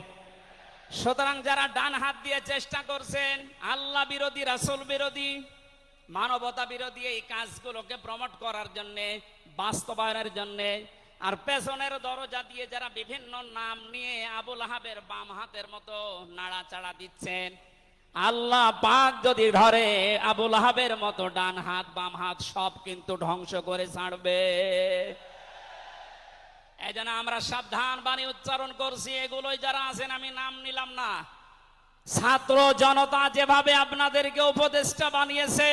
সুতরাং যারা ডান হাত দিয়ে চেষ্টা করছেন আল্লাহ বিরোধী, রাসূল বিরোধী, মানবতা বিরোধী এই কাজগুলোকে প্রমোট করার জন্য, বাস্তবায়নের জন্য, আর পেছনের দরজা দিয়ে যারা বিভিন্ন নাম নিয়ে আবু লাহাবের বাম হাতের মতো নাড়াচাড়া দিচ্ছেন, আল্লাহ পাক যদি ধরে আবু লাহাবের মতো ডান হাত বাম হাত সব কিন্তু ধ্বংস করে ছাড়বে। এই জন্য আমরা সাবধান বাণী উচ্চারণ করছি। এগুলোই যারা আছেন, আমি নাম নিলাম না, ছাত্র জনতা যেভাবে আপনাদেরকে উপদেষ্টা বানিয়েছে,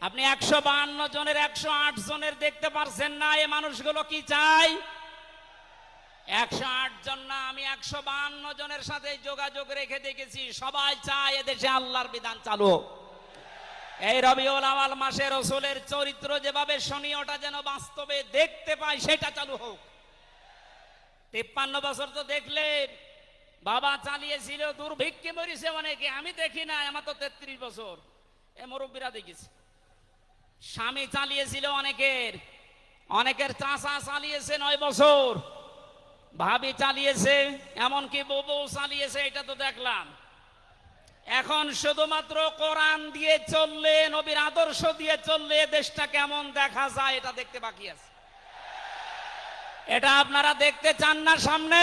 আপনি 152 জনের 108 জনের দেখতে পারছেন না। এই মানুষগুলো কি চায়? 108 জন না, আমি 152 জনের সাথে যোগাযোগ রেখে দেখেছি, সবাই চায় এদেশে আল্লাহর বিধান চালু হোক। এই রবিউল আউয়াল মাসে রাসূলের চরিত্র যেভাবে শুনি, ওটা যেন বাস্তবে দেখতে পাই, সেটা চালু হোক। 53 বছর তো দেখলে বাবা চালিয়েছিল, দুর্ভিক্ষে মরিছে অনেকে, আমি দেখি না, আমার তো 33 বছর, এ মুরব্বীরা দেখেছি। স্বামী চালিয়েছিল অনেকের চাচা চালিয়েছে 9 বছর, ভাবি চালিয়েছে, এমনকি বউ চালিয়েছে, এটা তো দেখলাম। এখন শুধুমাত্র কোরআন দিয়ে চললে, নবীর আদর্শ দিয়ে চললে দেশটা কেমন দেখা যায় এটা দেখতে বাকি আছে। এটা আপনারা দেখতে চান না সামনে?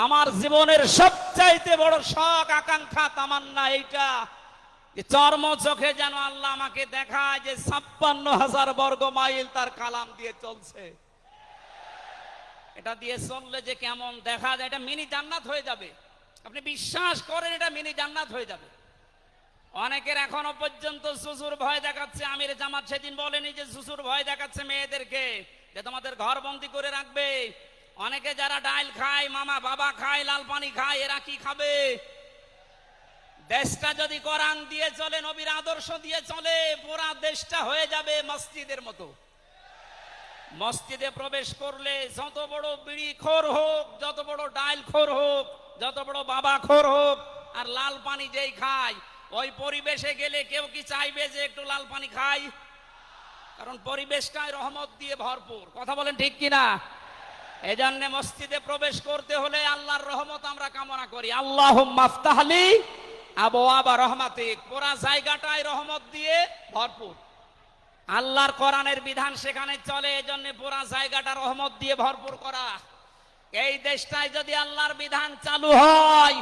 আমার জীবনের সবচাইতে বড় শখ, আকাঙ্ক্ষা, তামান্না এইটা যে চর্ম চোখে যেন আল্লাহ আমাকে দেখায় যে ৫৬,০০০ বর্গ মাইল তার কালাম দিয়ে চলছে। এটা দিয়ে চললে যে কেমন দেখা যায়, এটা মিনি জান্নাত হয়ে যাবে। আপনি বিশ্বাস করেন এটা মিনি জান্নাত হয়ে যাবে। অনেকের এখনো পর্যন্ত শ্বশুর ভয় দেখাচ্ছে। আমির জামাত সেদিন বলেনি যে শ্বশুর ভয় দেখাচ্ছে মেয়েদেরকে যে তোমাদের ঘর বন্দি করে রাখবে। অনেকে যারা ডাইল খায়, মামা বাবা খায়, লাল পানি খায়, এরা কি খাবে? দেশটা যদি কোরআন দিয়ে চলে, নবীর আদর্শ দিয়ে চলে, পুরা দেশটা হয়ে যাবে মসজিদের মতো। মসজিদে প্রবেশ করলে যত বড় বিড়ি খোর হোক, যত বড় ডাইল খোর হোক, যত বড় বাবা খোর হোক, আর লাল পানি যেই খায়, ওই পরিবেশে গেলে কেউ কি চাইবে যে একটু লাল পানি খাই? কারণ পরিবেশটাই রহমত দিয়ে ভরপুর। কথা বলেন ঠিক কিনা? এজন্য মসজিদে প্রবেশ করতে হলে আল্লাহর রহমত আমরা কামনা করি। আল্লাহুম্মা আফতাহলি আবওয়াবা রহমাতিক। পুরা জায়গাটাই রহমত দিয়ে ভরপুর। আল্লাহর কোরআনের বিধান সেখানে চলে, এজন্য পুরা জায়গাটা রহমত দিয়ে ভরপুর করা। এই দেশটায় যদি আল্লাহর বিধান চালু হয়,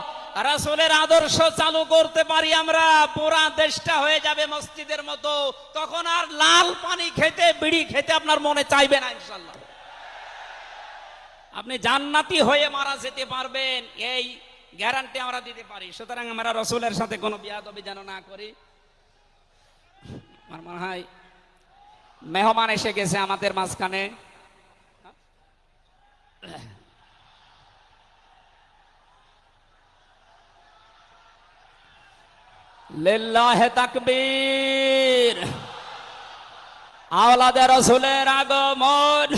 রাসূলের আদর্শ চালু করতে পারি আমরা, পুরা দেশটা হয়ে যাবে মসজিদের মতো। তখন আর লাল পানি খেতে, বিড়ি খেতে আপনার মনে চাইবে না ইনশাআল্লাহ। আপনি জান্নাতি হয়ে মারা যেতে পারবেন, এই গ্যারান্টি আমরা দিতে পারি। সুতরাং আমরা রাসূলের সাথে কোনো বিয়াদবি যেন না করি। আমার মনে হয় মেহমান এসে গেছে আমাদের মাঝখানে। লিল্লাহি তাকবীর। আওলাদে রাসূলের আগমন,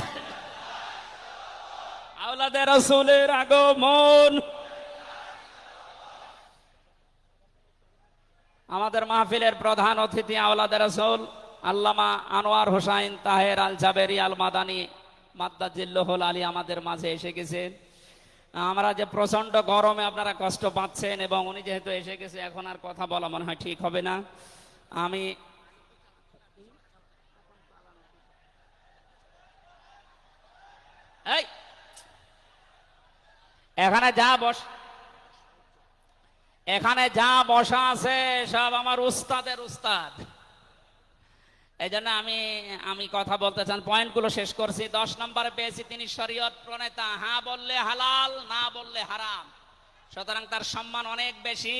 আওলাদে রাসূলের আগমন। আমাদের মাহফিলের প্রধান অতিথি আওলাদে রাসূল আল্লামা আনোয়ার হোসাইন তাহের আল জাবেরি আল মাদানী মাদ্দাজিল্লাহুল আলী আমাদের মাঝে এসে গেছেন। আমরা যে প্রচন্ড গরমে আপনারা কষ্ট পাচ্ছেন, এবং উনি যেহেতু এসে গেছে, এখন আর কথা বলা মনে হয় ঠিক হবে না। আমি এই এখানে যা বসা আছে সব আমার উস্তাদের উস্তাদ। এই জন্য আমি কথা বলতে চান, পয়েন্টগুলো শেষ করছি। 10 নম্বরে পেয়েছি তিনি শরীয়ত প্রণেতা। হ্যাঁ বললে হালাল, না বললে হারাম, সুতরাং তার সম্মান অনেক বেশি।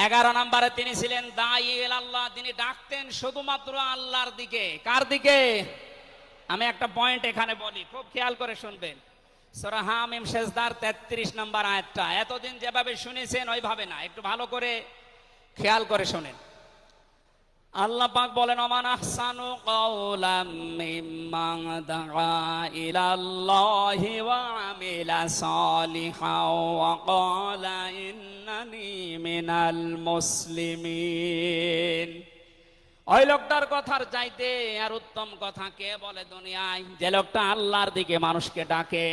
11 নম্বরে তিনি ছিলেন দাঈ ইলাল্লাহ। তিনি ডাকতেন শুধুমাত্র আল্লাহর দিকে। কার দিকে? আমি একটা পয়েন্ট এখানে বলি, খুব খেয়াল করে শুনবেন। সূরা হামিম সেজদার 33 নম্বর আয়াতটা এতদিন যেভাবে শুনেছেন ওইভাবে না, একটু ভালো করে খেয়াল করে শুনেন। আল্লাহ পাক বলেন, ওমান আহসানু কাওলাম মিম্মান দাআ ইলাল্লাহি ওয়া আমিলা সালিহান ওয়া ক্বালা ইন্নানি মিনাল মুসলিমিন। ওই লোকটার কথার চাইতে আর উত্তম কথা কে বলে দুনিয়ায়? যে লোকটা আল্লাহর দিকে মানুষকে ডাকে,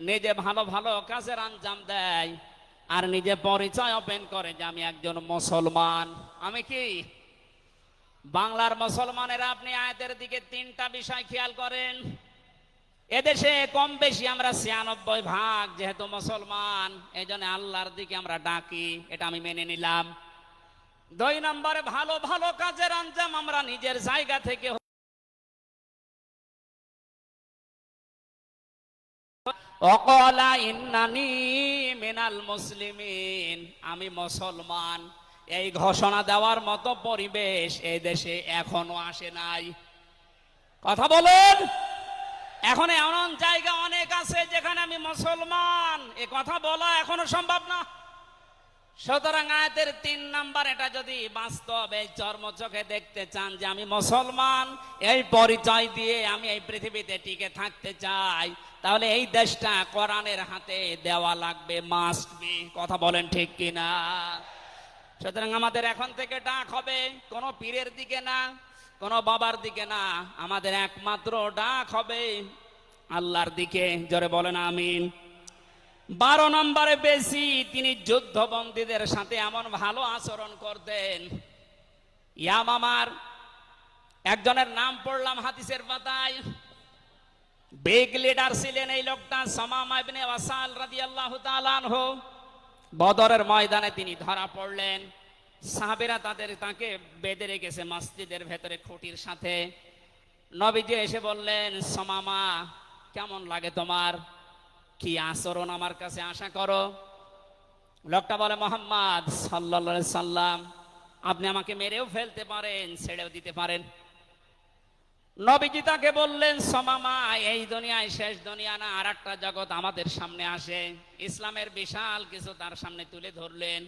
নিজে ভালো ভালো কাজের আঞ্জাম দেয়, আর নিজে পরিচয় ওপেন করে যে আমি একজন মুসলমান। আমি কি? বাংলার মুসলমানেরা, আপনি আয়াতের দিকে 3টা বিষয় খেয়াল করেন। এদেশে কম বেশি আমরা 96% যেহেতু মুসলমান, এই জন্য আল্লাহর দিকে আমরা ডাকি, এটা আমি মেনে নিলাম। 2 নম্বরে ভালো ভালো কাজের আঞ্জাম আমরা নিজের জায়গা থেকে, ওয়াকালা ইন্নানি মিনাল মুসলিমিন, আমি মুসলমান, এই ঘোষণা দেওয়ার মতো পরিবেশ এই দেশে এখনো আসে নাই। কথা বলেন। এখন এমন জায়গা অনেক আছে যেখানে আমি মুসলমান, এ কথা বলা এখনো সম্ভব না। সুতরাং আয়াতের 3 নাম্বার, এটা যদি বাস্তব এই চর্মচোখে দেখতে চান যে আমি মুসলমান, এই পরিচয় দিয়ে আমি এই পৃথিবীতে টিকে থাকতে চাই, তাহলে এই দেশটা কোরআনের হাতে দেওয়া লাগবে, মাস্ট বি। কথা বলেন ঠিক কিনা? সুতরাং আমাদের এখন থেকে ডাক হবে কোনো পীরের দিকে না, কোনো বাবার দিকে না, আমাদের একমাত্র ডাক হবে আল্লাহর দিকে। জোরে বলেন আমিন। 12 নম্বরে বেশি তিনি যুদ্ধবন্দীদের সাথে এমন ভালো আচরণ করতেন। ইয়ামামার একজনের নাম পড়লাম হাদিসের পাতায়, বিগ লিডার ছিলেন এই লোকটা, সামামা ইবনে ওয়াসাল রাদিয়াল্লাহু তাআলা আনহু। বদরের ময়দানে তিনি ধরা পড়লেন। সাহাবীরা তাকে বেঁধে রেখেছে মসজিদের ভেতরে খুঁটির সাথে। নবীজি এসে বললেন, সামামা কেমন লাগে তোমার, কি আচরণ আমার কাছে আশা করো? লোকটা বলে, মোহাম্মদ সাল্লাল্লাহু আলাইহি সাল্লাম, আপনি আমাকে মেরেও ফেলতে পারেন, ছেড়েও দিতে পারেন। নবীজি তাকে বললেন, সমামা, এই দুনিয়ায় শেষ দুনিয়া না, আর একটা জগৎ আমাদের সামনে আসে। ইসলামের বিশাল কিছু তার সামনে তুলে ধরলেন।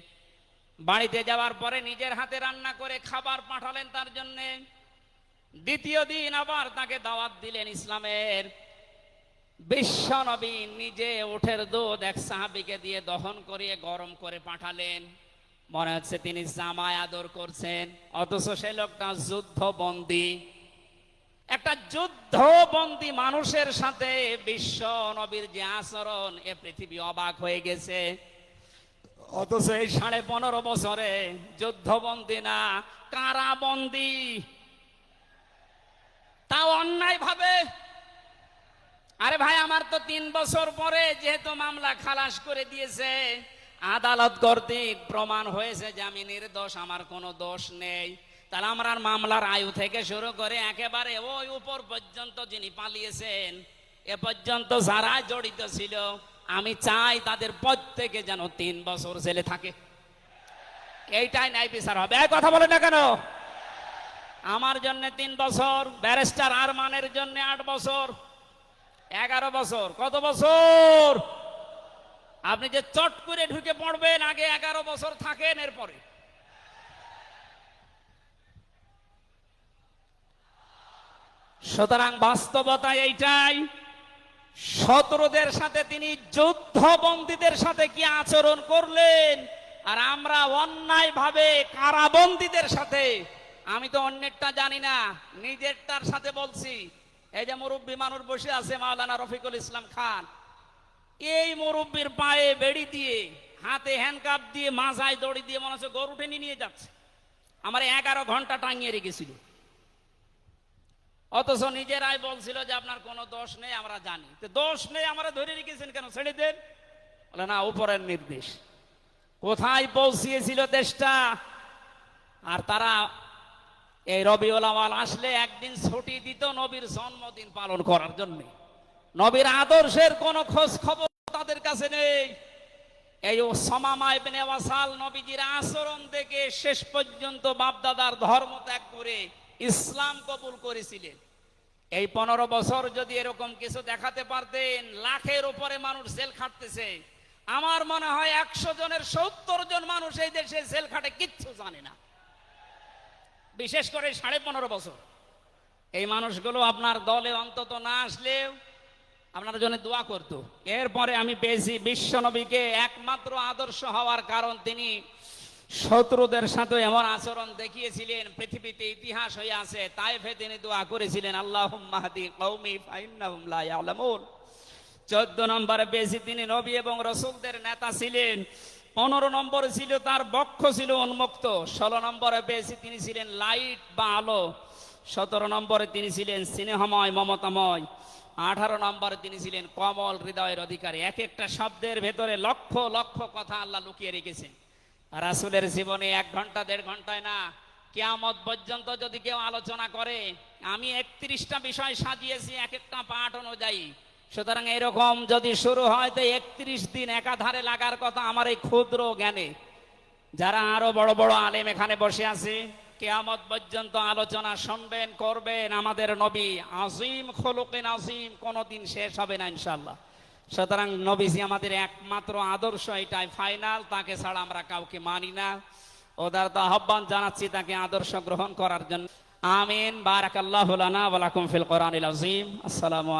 বাড়িতে যাওয়ার পরে নিজের হাতে রান্না করে খাবার পাঠালেন তার জন্যে। দ্বিতীয় দিন আবার তাকে দাওয়াত দিলেন ইসলামের। বিশ্ব নবী নিজে উটের দুধ এক সাহাবীকে দিয়ে দহন করিয়ে গরম করে পাঠালেন। মনে হচ্ছে তিনি জামায় আদর করছেন, অথচ সে লোকটা যুদ্ধবন্দী। একটা যুদ্ধবন্দী মানুষের সাথে বিশ্ব নবীর যে আচরণ, এ পৃথিবী অবাক হয়ে গেছে। অথচ এই 15.5 বছরে যুদ্ধবন্দী না, কারাবন্দী, তাও অন্যায় ভাবে। আরে ভাই, আমার তো 3 বছর পরে যেহেতু মামলা খালাস করে দিয়েছে, আদালত কর্তৃক প্রমাণ হয়েছে যে আমি নির্দোষ, আমার কোনো দোষ নেই, তাহলে আমার মামলার আয়ু থেকে শুরু করে একেবারে ওই উপর পর্যন্ত যিনি পালিয়েছেন, এ পর্যন্ত যারা জড়িত ছিল, আমি চাই তাদের প্রত্যেকে যেন 3 বছর জেলে থাকে। এইটাই ন্যায় বিচার হবে। এই কথা বলে না কেন? আমার জন্য 3 বছর, ব্যারিস্টার আরমানের জন্য 8 বছর, 11 বছর। কত বছর? আপনি যে চট করে ঢুকে পড়বেন, আগে 11 বছর থাকেন, এরপরে। সুতরাং বাস্তবতা এইটাই। শত্রুদের সাথে তিনি যুদ্ধবন্দীদের সাথে কি আচরণ করলেন, আর আমরা অন্যায় ভাবে কারাবন্দীদের সাথে। আমি তো অন্যেরটা জানি না, নিজেরটার সাথে বলছি। এই যে মুরব্বী মানুষ বসে আছে, মাওলানা রফিকুল ইসলাম খান, এই মুরব্বীর পায়ে বেড়ি দিয়ে, হাতে হ্যান্ডকাপ দিয়ে, মাথায় দড়ি দিয়ে মনে হচ্ছে গরু টেনে নিয়ে যাচ্ছে। আমার 11 ঘন্টা টাঙিয়ে রেখেছিল, অথচ নিজেরাই বলছিল যে আপনার কোনো দোষ নেই। আমরা জানি তো দোষ নেই, আমরা ধরে রেখেছেন কেন, ছেড়ে দেন। বলে না, উপরের নির্দেশ। কোথায় পৌঁছিয়েছিল দেশটা। আর তারা এই রবিউল আউয়াল আসলে একদিন ছুটি দিত নবীর জন্মদিন পালন করার জন্য। নবীর আদর্শের কোনো খোঁজ খবর তাদের কাছে নেই। এই সুমামা ইবনে ওয়াসাল নবীজির আচরণ দেখে শেষ পর্যন্ত বাপদাদার ধর্ম ত্যাগ করে ইসলাম কবুল করেছিলেন। এই 15 বছর যদি এরকম কিছু দেখাতে পারতেন, লাখের উপরে মানুষ জেল খাটতেছে। আমার মনে হয় 100 জনের 70 জন মানুষ এই দেশে জেল খাটে, কিচ্ছু জানে না। বিশেষ করে 15.5 বছর এই মানুষগুলো আপনার দলে অন্তত না আসলেও আপনার জন্য দোয়া করতো। এরপরে আমি পেয়েছি বিশ্ব নবীকে একমাত্র আদর্শ হওয়ার কারণ তিনি শত্রুদের সাথে এমন আচরণ দেখিয়েছিলেন, পৃথিবীতে ইতিহাস হয়ে আছে। তায়েফে তিনি দোয়া করেছিলেন, আল্লাহুম্মা হাদি কওমি ফাইন্নাহুম লা ইয়ালামুন। 14 নম্বরে পেয়েছি তিনি নবী এবং রাসূলদের নেতা ছিলেন। 15 নম্বরে ছিল তার বক্ষ ছিল উন্মুক্ত। 16 নম্বরে পেয়েছি তিনি ছিলেন লাইট বা আলো। 17 নম্বরে তিনি ছিলেন স্নেহময়, মমতাময়। 18 নম্বরে তিনি ছিলেন কমল হৃদয়ের অধিকারী। এক একটা শব্দের ভেতরে লক্ষ লক্ষ কথা আল্লাহ লুকিয়ে রেখেছেন। রাসূলের জীবনে 1 ঘন্টা 1.5 ঘন্টায় না, কিয়ামত পর্যন্ত যদি কেউ আলোচনা করে, আমি 31টা বিষয় সাজিয়েছি এক একটা পাঠ অনুযায়ী। সুতরাং এরকম যদি শুরু হয় তো 31 দিন একাধারে লাগার কথা আমার এই ক্ষুদ্র জ্ঞানে। যারা আরো বড় বড় আলেম এখানে বসে আছে, কিয়ামত পর্যন্ত আলোচনা শুনবেন, করবেন। আমাদের নবী আজিম খুলুকিন আজিম, কোনোদিন শেষ হবে না ইনশাআল্লাহ। সুতরাং নবীজি আমাদের একমাত্র আদর্শ, এটাই ফাইনাল। তাকে ছাড়া আমরা কাউকে মানি না। উদারত আহ্বান জানাচ্ছি তাকে আদর্শ গ্রহণ করার জন্য। আমিন। বারাকাল্লাহু লানা ওয়া লাকুম ফিল কোরআনিল আযীম। আসসালামু আলাইকুম।